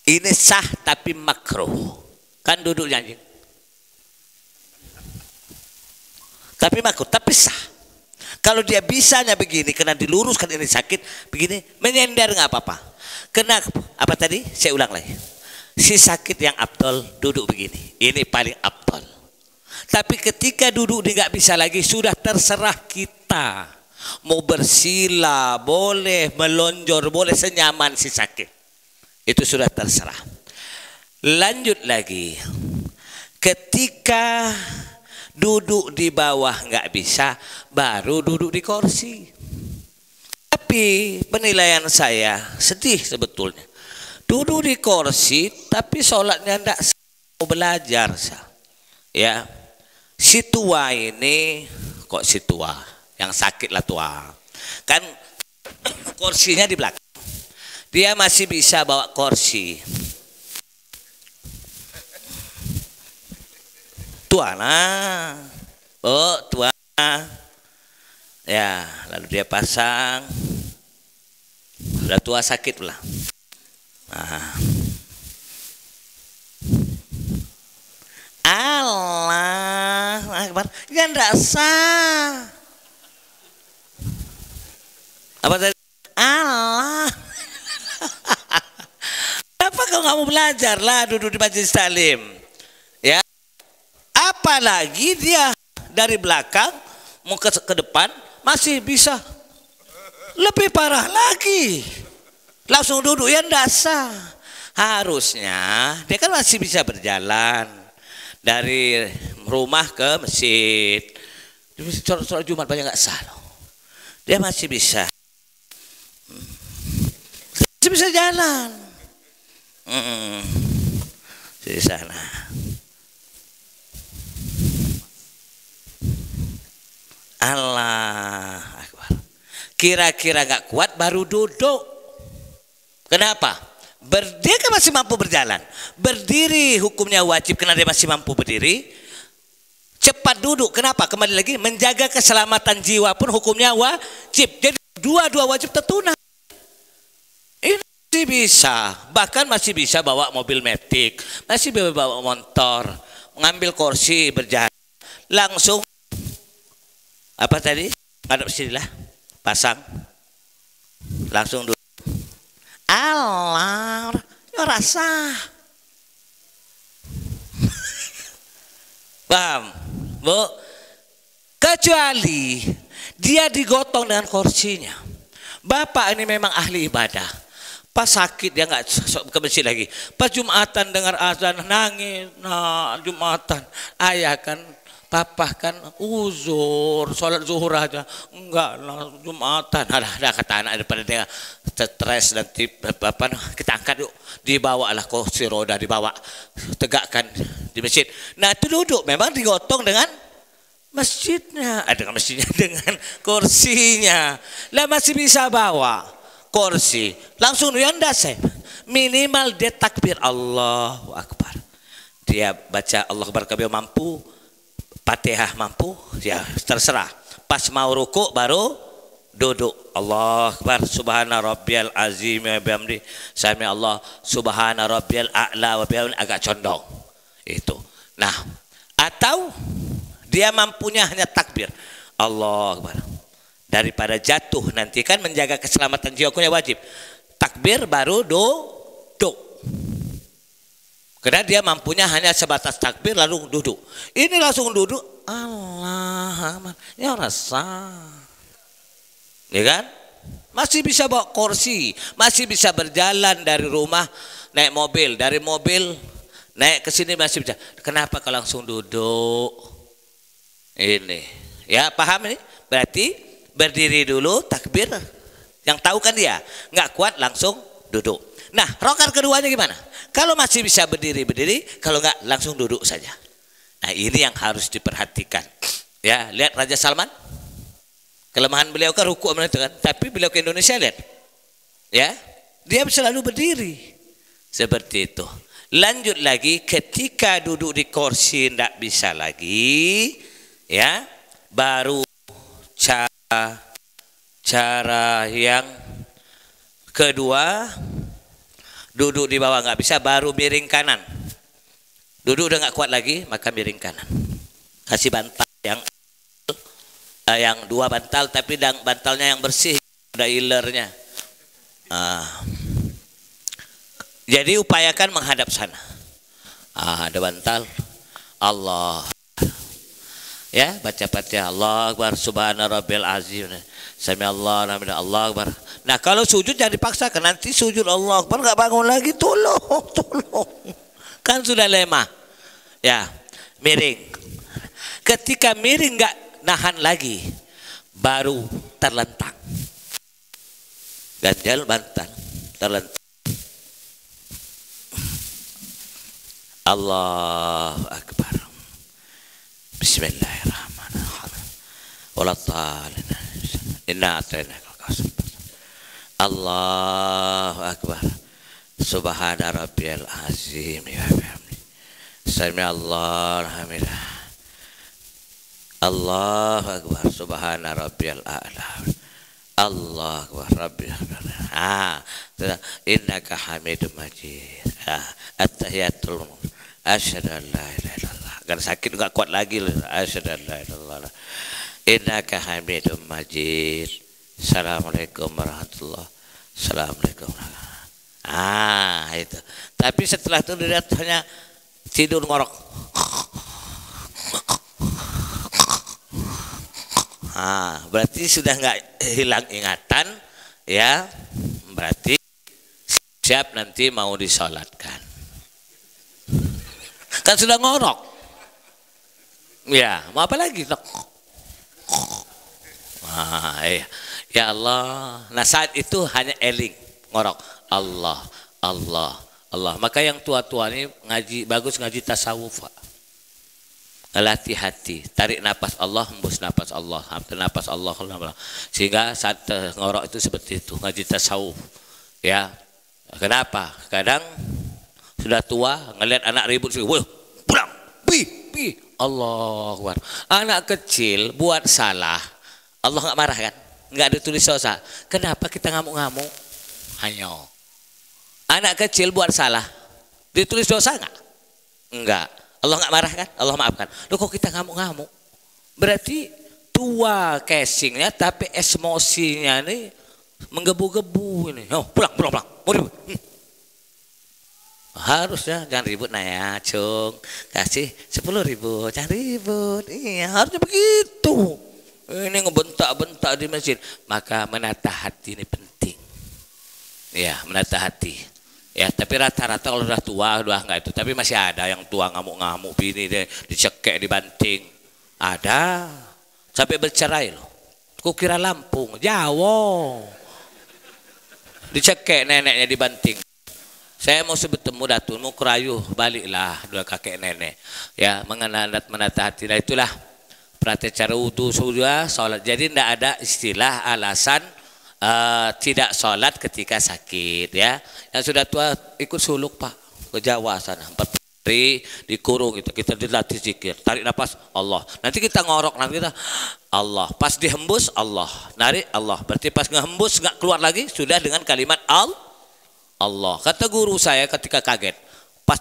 Ini sah tapi makruh. Kan duduknya anjing. Tapi makruh, tapi sah. Kalau dia bisanya begini, kena diluruskan ini sakit, begini, menyender nggak apa-apa. Kena apa tadi? Saya ulang lagi. Si sakit yang abdol duduk begini, ini paling abdol. Tapi ketika duduk dia nggak bisa lagi, sudah terserah kita. Mau bersila boleh, melonjor boleh, senyaman si sakit. Itu sudah terserah. Lanjut lagi. Ketika duduk di bawah nggak bisa, baru duduk di kursi. Tapi penilaian saya sedih sebetulnya. Duduk di kursi tapi sholatnya tidak mau belajar. Ya, si tua ini kok si tua, yang sakit lah tua. Kan kursinya di belakang. Dia masih bisa bawa kursi. Tua nah, oh tua, ya lalu dia pasang, sudah tua sakit pula. Allah Akbar, ya ndak sah. Apa tadi? Allah. Kenapa kau nggak mau belajar lah duduk di majelis taklim? Ya. Apalagi dia dari belakang mau ke depan masih bisa lebih parah lagi, langsung duduk ya ndak sah. Harusnya dia kan masih bisa berjalan dari rumah ke masjid. Di masjid sholat Jumat banyak nggak sah loh. Dia masih bisa jalan di sana. Allah Akbar. Kira-kira gak kuat baru duduk. Kenapa? Dia kan masih mampu berjalan. Berdiri hukumnya wajib karena dia masih mampu berdiri. Cepat duduk. Kenapa? Kembali lagi, menjaga keselamatan jiwa pun hukumnya wajib. Jadi dua-dua wajib tertunai. Ini masih bisa. Bahkan masih bisa bawa mobil metik, masih bisa bawa motor, mengambil kursi berjalan. Langsung apa tadi? Ngadep sinilah, pasang, langsung dulu. Allah, ya rasa. Paham, Bu? Kecuali dia digotong dengan kursinya. Bapak ini memang ahli ibadah. Pas sakit dia nggak ke masjid lagi. Pas Jumatan dengar azan nangis. Nah, Jumatan, ayah kan. Papa kan uzur, sholat zuhur aja enggak lah, Jumatan. Ada kata anak daripada dia stres dan apa, kita angkat yuk, dibawa lah kursi roda, dibawa tegakkan di masjid. Nah itu duduk memang digotong dengan masjidnya, dengan masjidnya, dengan kursinya. Lah masih bisa bawa kursi, langsung yanda saya minimal dia takbir Allahu Akbar, dia baca Allah Akbar kabeh mampu, Fatihah mampu, ya terserah. Pas mau ruku baru duduk. Allah Akbar, subhana rabbiyal azim wa bihamdi, sami Allah, subhana rabbiyal a'la wa bihamdi, agak condong. Itu. Nah, atau dia mampunya hanya takbir. Allah Akbar. Daripada jatuh nanti, kan menjaga keselamatan jiwaku wajib. Takbir baru duduk. Karena dia mampunya hanya sebatas takbir lalu duduk. Ini langsung duduk. Allah Akbar. Ya rasa. Ya kan? Masih bisa bawa kursi, masih bisa berjalan dari rumah naik mobil, dari mobil naik ke sini masih bisa. Kenapa kalau langsung duduk? Ini. Ya, paham ini? Berarti berdiri dulu takbir. Yang tahu kan dia, nggak kuat langsung duduk. Nah, rakaat keduanya gimana? Kalau masih bisa berdiri, kalau nggak langsung duduk saja. Nah, ini yang harus diperhatikan. Ya, lihat Raja Salman. Kelemahan beliau kan rukuk menentukan, tapi beliau ke Indonesia lihat, ya, dia selalu berdiri seperti itu. Lanjut lagi, ketika duduk di kursi tidak bisa lagi, ya, baru cara yang kedua, duduk di bawah nggak bisa, baru miring kanan. Duduk udah nggak kuat lagi, maka miring kanan. Kasih bantal yang dua bantal, tapi bantalnya yang bersih, ada ilernya. Jadi upayakan menghadap sana. Ada bantal. Allah. Ya, baca Fatihah. Allah Akbar, subhana rabbil azim. Sami Allah, Allah Akbar. Nah, kalau sujud jangan dipaksakan, nanti sujud Allah Akbar nggak bangun lagi, tolong. Kan sudah lemah. Ya, miring. Ketika miring nggak nahan lagi, baru terlentang. Ganjal bantal, terlentang. Allahu Akbar. Bismillahirrahmanirrahim. Waladhdallin. Inna a'tainakal kautsar. Allahu Akbar. Subhana rabbiyal azim wa bihamdi. Sami Allah alhamdulillah. Allahu Akbar, subhana rabbiyal a'la. Allahu Akbar, rabbiyal a'la. Innaka Hamidum Majid. At-tahiyatul asyhadu an la ilaha illallah. Kan sakit enggak kuat lagi. Asyhadu an la ilaha illallah. Innaka Hamidum Majid. Assalamualaikum warahmatullahi. Assalamualaikum. Itu. Tapi setelah itu dilihat hanya tidur ngorok. Berarti sudah nggak hilang ingatan, ya. Berarti siap nanti mau disolatkan. Kan sudah ngorok. Ya, mau apa lagi? Iya. Ya Allah. Nah, saat itu hanya eling, ngorok. Allah, Allah, Allah. Maka yang tua-tua ini ngaji, bagus ngaji tasawuf. Latih hati, tarik napas Allah, hembus napas Allah, napas Allah, sehingga saat ngorok itu seperti itu, ngaji tasawuf. Ya, kenapa? Kadang sudah tua ngelihat anak ribut, wah, pulang, pi, Allah Akbar. Anak kecil buat salah, Allah nggak marah kan? Nggak ditulis dosa. Kenapa kita ngamuk-ngamuk? Hanya anak kecil buat salah, ditulis dosa nggak? Enggak. Allah nggak marah kan? Allah maafkan. Loh, kok kita ngamuk-ngamuk? Berarti tua casingnya, tapi emosinya ini menggebu-gebu ini. Oh, pulang. Mau ribut. Harusnya jangan ribut, nah ya, cung. Kasih 10.000, jangan ribut. Iya, harusnya begitu. Ini ngebentak-bentak di masjid. Maka menata hati ini penting. Ya, menata hati. Ya, tapi rata-rata kalau udah tua, udah enggak itu. Tapi masih ada yang tua ngamuk-ngamuk, bini deh, dicekek, dibanting. Ada. Sampai bercerai loh. Kukira Lampung, Jawa. Dicekek neneknya, dibanting. Saya mau bertemu Datun, mau kerayu, baliklah dua kakek nenek. Ya, menata hati. Nah, itulah cara wudu sudah sholat. Jadi tidak ada istilah alasan tidak sholat ketika sakit, ya. Yang sudah tua ikut suluk Pak ke Jawa sana 40 dikurung gitu. Kita dilatih zikir, tarik nafas Allah. Nanti kita ngorok, nanti kita Allah. Pas dihembus Allah, narik Allah. Berarti pas ngehembus nggak keluar lagi sudah dengan kalimat Allah. Kata guru saya ketika kaget, pas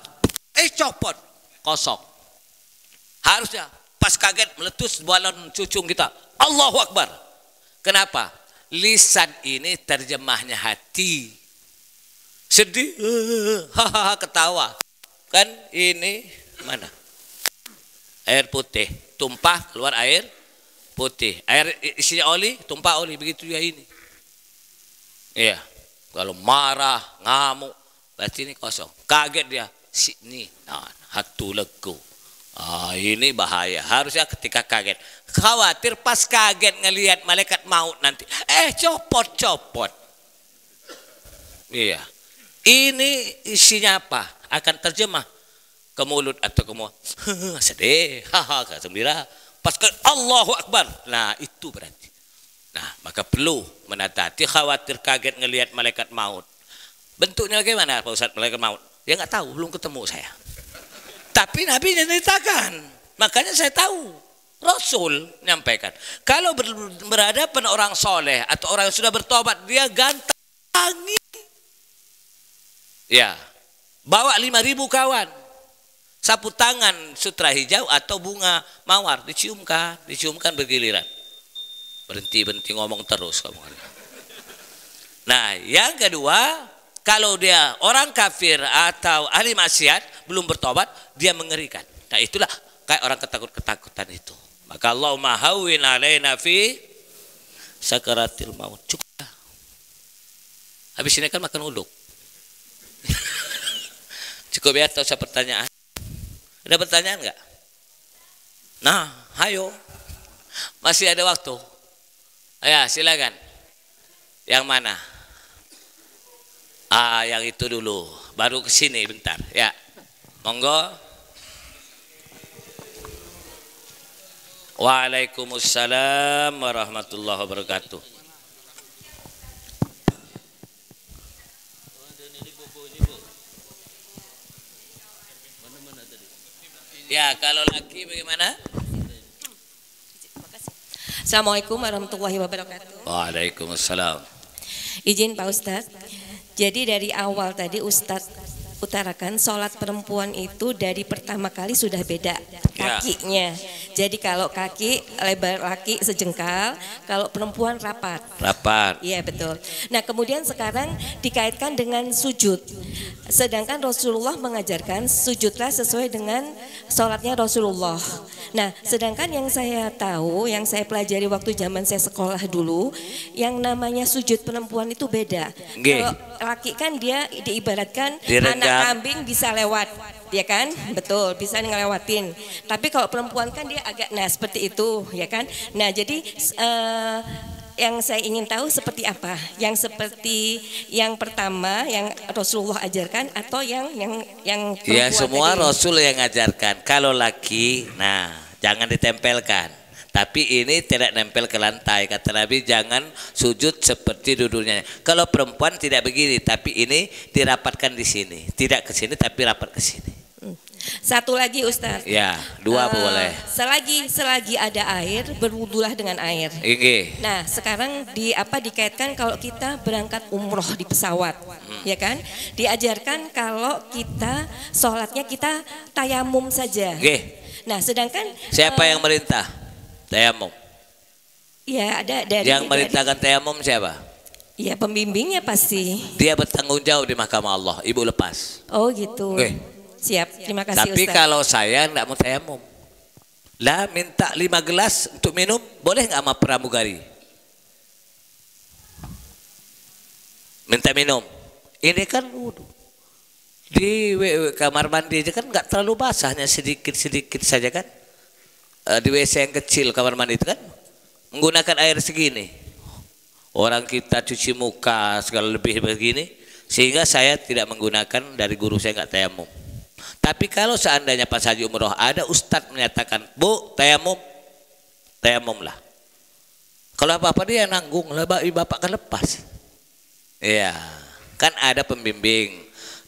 copot kosong. Harusnya pas kaget meletus balon cucung kita. Allahu Akbar. Kenapa? Lisan ini terjemahnya hati. Sedih, hahaha, ketawa. Kan ini mana? Air putih, tumpah keluar air putih. Air isinya oli, tumpah oli, begitu ya ini. Iya. Kalau marah, ngamuk, berarti ini kosong. Kaget dia, sini, hatu lego. Ini bahaya. Harusnya ketika kaget. Khawatir pas kaget ngelihat malaikat maut nanti. Copot. Iya. Ini isinya apa? Akan terjemah ke mulut atau ke mulut. Sedih, gembira. Pas ke Allahu Akbar. Nah, itu berarti. Nah, maka perlu menatati, khawatir kaget ngelihat malaikat maut. Bentuknya bagaimana Pak Ustaz malaikat maut? Ya nggak tahu, belum ketemu saya. Tapi Nabi ceritakan. Makanya saya tahu. Rasul menyampaikan. Kalau berhadapan orang soleh atau orang yang sudah bertobat, dia ganteng. Ya, bawa 5.000 kawan, sapu tangan sutra hijau atau bunga mawar, diciumkan bergiliran. Berhenti ngomong terus kamu. Nah, yang kedua, kalau dia orang kafir atau ahli maksiat belum bertobat, dia mengerikan. Nah, itulah kayak orang ketakutan itu. Maka Allahumma hawwin alaina fi sakaratil maut. Cukup. Habis ini kan makan uduk. Cukup ya atau saya pertanyaan? Ada pertanyaan enggak? Nah, ayo. Masih ada waktu. Ya, silakan. Yang mana? Yang itu dulu. Baru ke sini bentar. Ya. Monggo. Waalaikumsalam warahmatullahi wabarakatuh. Ya, kalau laki bagaimana? Assalamualaikum warahmatullahi wabarakatuh. Waalaikumsalam. Izin Pak Ustadz. Jadi dari awal tadi Ustadz utarakan sholat perempuan itu dari pertama kali sudah beda kakinya. Jadi kalau kaki lebar laki sejengkal, kalau perempuan rapat. Iya betul. Nah kemudian sekarang dikaitkan dengan sujud. Sedangkan Rasulullah mengajarkan sujudlah sesuai dengan sholatnya Rasulullah. Nah sedangkan yang saya tahu, yang saya pelajari waktu zaman saya sekolah dulu, yang namanya sujud perempuan itu beda. Kalau laki kan dia diibaratkan anak kambing bisa lewat, ya kan? Betul, bisa ngelewatin. Tapi kalau perempuan kan dia agak seperti itu, ya kan? Nah, jadi yang saya ingin tahu seperti apa? Yang seperti yang pertama yang Rasulullah ajarkan atau yang perempuan? Ya, semua tadi? Rasul yang ajarkan. Kalau laki, nah, jangan ditempelkan. Tapi ini tidak nempel ke lantai. Kata Nabi jangan sujud seperti duduknya. Kalau perempuan tidak begini, tapi ini dirapatkan di sini. Tidak ke sini tapi rapat ke sini. Satu lagi Ustaz. Ya, dua boleh. Selagi ada air, berwudulah dengan air. Ini. Nah, sekarang dikaitkan kalau kita berangkat umroh di pesawat, ya kan? Diajarkan kalau kita sholatnya kita tayamum saja. Nah, sedangkan siapa yang merintah? Tayamum. Ya, ada dari yang merintahkan tayamum siapa? Ya, pembimbingnya pasti. Dia bertanggung jawab di mahkamah Allah. Ibu lepas. Oh, gitu. Siap. Terima kasih Tapi Ustaz. kalau saya enggak mau tayamum. Lah minta 5 gelas untuk minum, boleh enggak sama pramugari? Minta minum. Ini kan di kamar mandi aja kan enggak terlalu basahnya, sedikit-sedikit saja kan? Di WC yang kecil kamar mandi itu kan menggunakan air segini. Orang kita cuci muka segala lebih begini, sehingga saya tidak menggunakan, dari guru saya enggak tayamum. Tapi kalau seandainya pas haji umroh ada ustadz menyatakan, Bu tayamum, tayamumlah. Kalau apa-apa dia nanggung lah, bapak kan lepas. Iya, kan ada pembimbing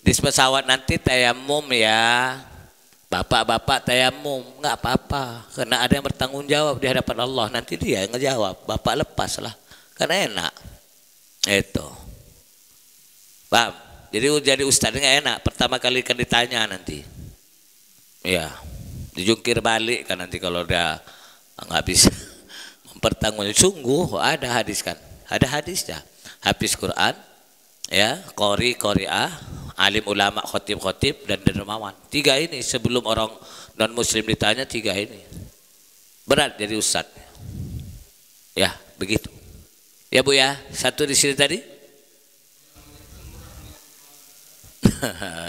di pesawat nanti tayamum ya. Bapak-bapak tayamum nggak apa-apa, karena ada yang bertanggung jawab di hadapan Allah. Nanti dia yang ngejawab, bapak lepas lah, karena enak. Itu, paham? Jadi ustadznya enak. Pertama kali kan ditanya nanti, ya dijungkir balik kan nanti kalau udah nggak bisa mempertanggungjawab. Sungguh ada hadis kan, ada hadisnya. Hafiz Quran, ya, qori'ah, alim ulama, khotib dan dermawan. 3 ini sebelum orang non muslim ditanya, 3 ini berat jadi ustadz. Ya begitu. Ya Bu ya, satu di sini tadi.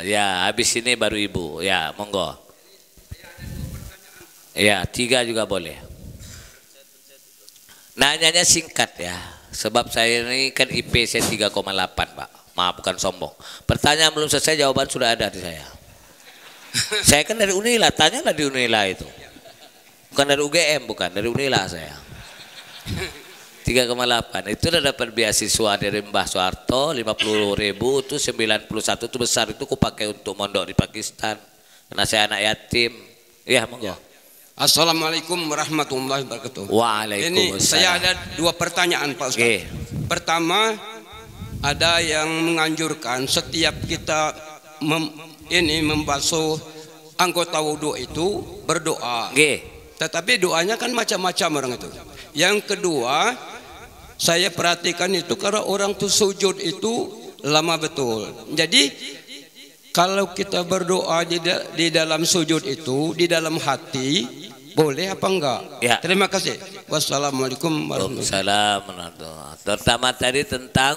Ya habis ini baru Ibu. Ya monggo. Ya 3 juga boleh. Nanyanya singkat ya, sebab saya ini kan IP saya 3,8 Pak. Maaf bukan sombong. Pertanyaan belum selesai, jawaban sudah ada di saya. Saya kan dari Unila, tanyalah di Unila itu. Bukan dari UGM, bukan dari Unila saya. 3,8 itu udah dapat beasiswa dari Mbah Soeharto 50.000 itu 91 itu besar, itu ku pakai untuk mondok di Pakistan karena saya anak yatim. Ya monggo. Assalamualaikum warahmatullahi wabarakatuh. Waalaikumsalam. Ini saya ada 2 pertanyaan Pak Ustaz. Pertama, ada yang menganjurkan setiap kita membasuh anggota wudhu itu berdoa. Tetapi doanya kan macam-macam orang itu. Yang kedua, saya perhatikan itu karena orang tuh sujud itu lama betul. Jadi kalau kita berdoa di dalam sujud itu, di dalam hati, boleh apa enggak? Ya. Terima kasih. Wassalamualaikum warahmatullahi wabarakatuh. Pertama tadi tentang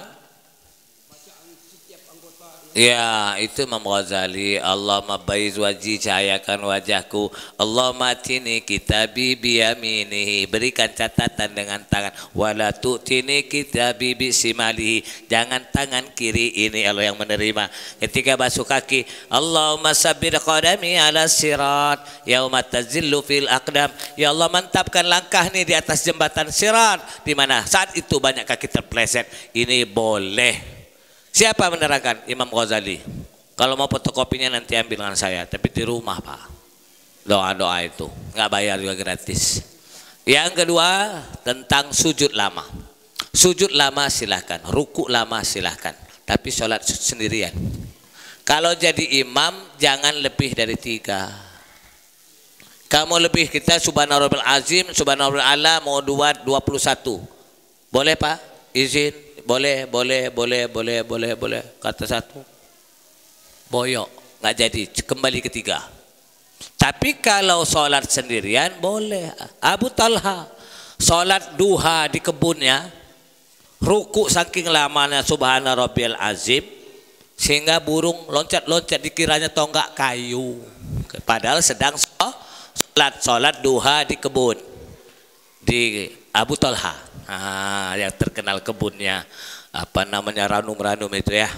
ya itu Imam Ghazali, Allahumma baiz wajhi, cahayakan wajahku, Allahumma atini kitabi biyaminihi, berikan catatan dengan tangan, wala tu'tini kitabi bisimalihi, jangan tangan kiri ini Allah yang menerima. Ketika basuh kaki, Allahumma sabbir qadami ala sirat yauma tazillu fil aqdam, ya Allah mantapkan langkah ini di atas jembatan sirat, di mana saat itu banyak kaki terpleset. Ini boleh. Siapa menerangkan? Imam Ghazali. Kalau mau fotokopinya nanti ambil dengan saya, tapi di rumah Pak. Doa-doa itu nggak bayar juga, gratis. Yang kedua tentang sujud lama. Sujud lama silahkan, ruku lama silahkan, tapi sholat sendirian. Kalau jadi imam jangan lebih dari 3. Kamu lebih, kita subhana rabbil azim, subhana rabbil a'la, mau 21. Boleh Pak? Izin. Boleh. Kata 1 boyok, nggak jadi, kembali ke 3. Tapi kalau sholat sendirian boleh. Abu Talha sholat duha di kebunnya, ruku saking lamanya subhana rabbiyal azim sehingga burung loncat-loncat dikiranya tonggak kayu, padahal sedang sholat duha di kebun di Abu Talha. Yang terkenal kebunnya apa namanya, ranum-ranum itu ya.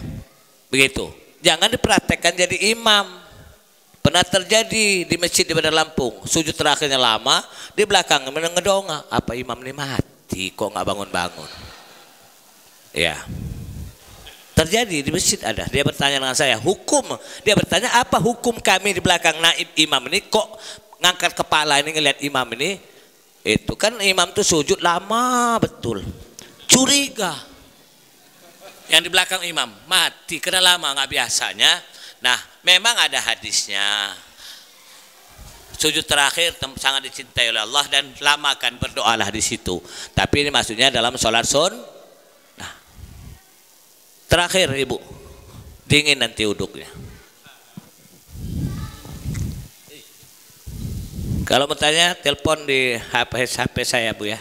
Begitu. Jangan dipraktekkan jadi imam. Pernah terjadi di masjid di Bandar Lampung, sujud terakhirnya lama, di belakang ngedonga. Apa imam ini mati kok nggak bangun-bangun? Ya. Terjadi di masjid ada. Dia bertanya dengan saya, dia bertanya apa hukum kami di belakang naib imam ini kok ngangkat kepala ini ngelihat imam ini? Itu kan imam tuh sujud lama betul. Curiga. Yang di belakang imam mati karena lama, nggak biasanya. Nah, memang ada hadisnya. Sujud terakhir sangat dicintai oleh Allah dan lamakan, berdoalah di situ. Tapi ini maksudnya dalam sholat Nah, terakhir Ibu, dingin nanti uduknya. Kalau mau tanya, telepon di HP saya Bu ya,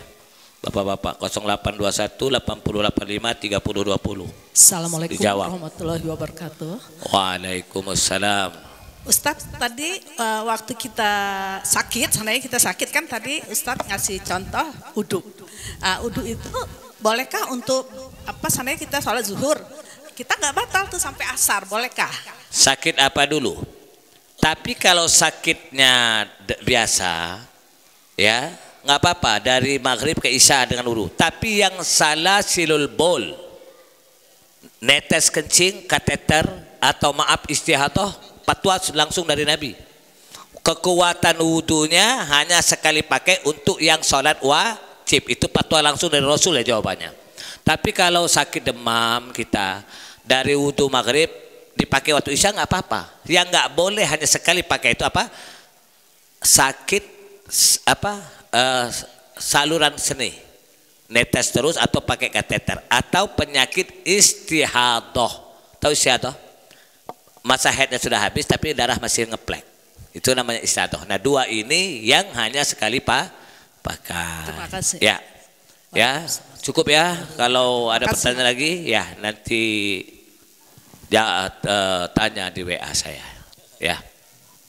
Bapak-bapak 0821 8085 3020. Assalamualaikum warahmatullahi wabarakatuh. Waalaikumsalam. Ustadz tadi waktu kita sakit, seandainya kita sakit kan tadi Ustadz ngasih contoh uduk. Uduk itu bolehkah untuk apa? Seandainya kita sholat zuhur, kita nggak batal tuh sampai asar, bolehkah? Sakit apa dulu? Tapi kalau sakitnya biasa, ya nggak apa-apa dari maghrib ke isya dengan wudu. Tapi yang salah silul bol, netes kencing, kateter atau maaf istihadah, fatwa langsung dari Nabi. kekuatan wudunya hanya sekali pakai untuk yang sholat wajib. Itu fatwa langsung dari Rasul ya jawabannya. Tapi kalau sakit demam kita dari wudu maghrib dipakai waktu isya nggak apa-apa. Yang nggak boleh hanya sekali pakai itu apa? Sakit saluran seni, netes terus atau pakai kateter, atau penyakit istihadah. Tahu istihadah? Masa haidnya sudah habis tapi darah masih ngeplek. Itu namanya istihadah. Nah, dua ini yang hanya sekali pakai. Terima kasih. Ya, ya cukup ya. Kalau ada pertanyaan lagi, ya nanti ya tanya di WA saya. Ya,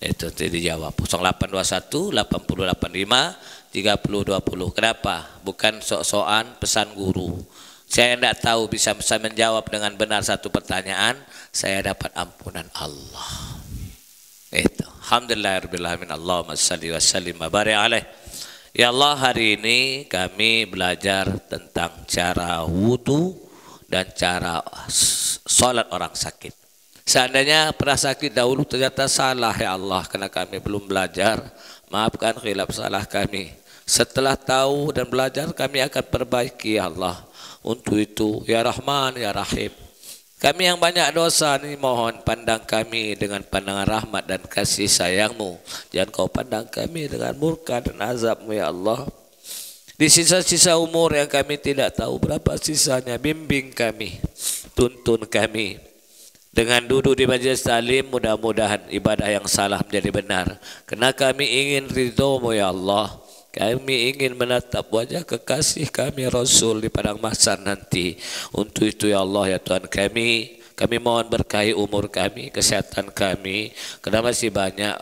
itu dijawab. 0821 8085 3020. Kenapa? Bukan sok-sokan pesan guru. Saya tidak tahu bisa menjawab dengan benar satu pertanyaan, saya dapat ampunan Allah. Itu. Alhamdulillahirrahmanirrahim. Allahumma salli wa sallim wa barik alaih. Ya Allah, hari ini kami belajar tentang cara wudu dan cara sholat orang sakit. Seandainya pernah sakit dahulu ternyata salah ya Allah, karena kami belum belajar, maafkan khilaf salah kami. Setelah tahu dan belajar kami akan perbaiki ya Allah. Untuk itu ya Rahman ya Rahim, kami yang banyak dosa ini mohon pandang kami dengan pandangan rahmat dan kasih sayang-Mu. Jangan Kau pandang kami dengan murka dan azab-Mu ya Allah. Di sisa-sisa umur yang kami tidak tahu berapa sisanya, bimbing kami, tuntun kami. Dengan duduk di majelis taklim, mudah-mudahan ibadah yang salah menjadi benar. Karena kami ingin ridho-Mu ya Allah. Kami ingin menatap wajah kekasih kami Rasul di padang mahsyar nanti. Untuk itu ya Allah ya Tuhan kami mohon berkahi umur kami, kesehatan kami, karena masih banyak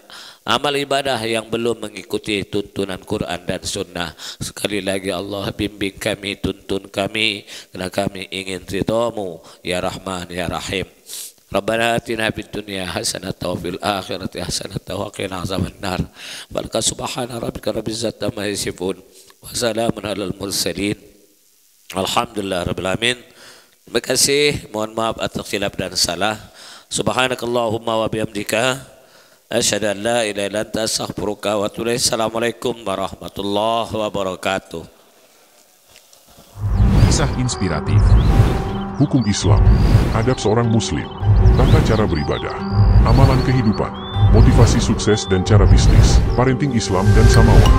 amal ibadah yang belum mengikuti tuntunan Quran dan Sunnah. Sekali lagi Allah bimbing kami, tuntun kami, karena kami ingin ridho-Mu ya Rahman ya Rahim. Rabbana atina fid dunya hasanatan wa fil akhirati hasanatan wa qina azabannar. Baraka subhana rabbika rabbil izzati amma yasifun wa salamun alal mursalin. Alhamdulillah rabbil alamin. Terima kasih, mohon maaf atas khilaf dan salah. Subhanakallahumma wa bihamdika asyhadu an la ilaha illa anta astaghfiruka wa atubu ilaik. Assalamualaikum warahmatullahi wabarakatuh. Kisah inspiratif, hukum Islam, adab seorang muslim, tata cara beribadah, amalan kehidupan, motivasi sukses dan cara bisnis, parenting Islam dan Samawa.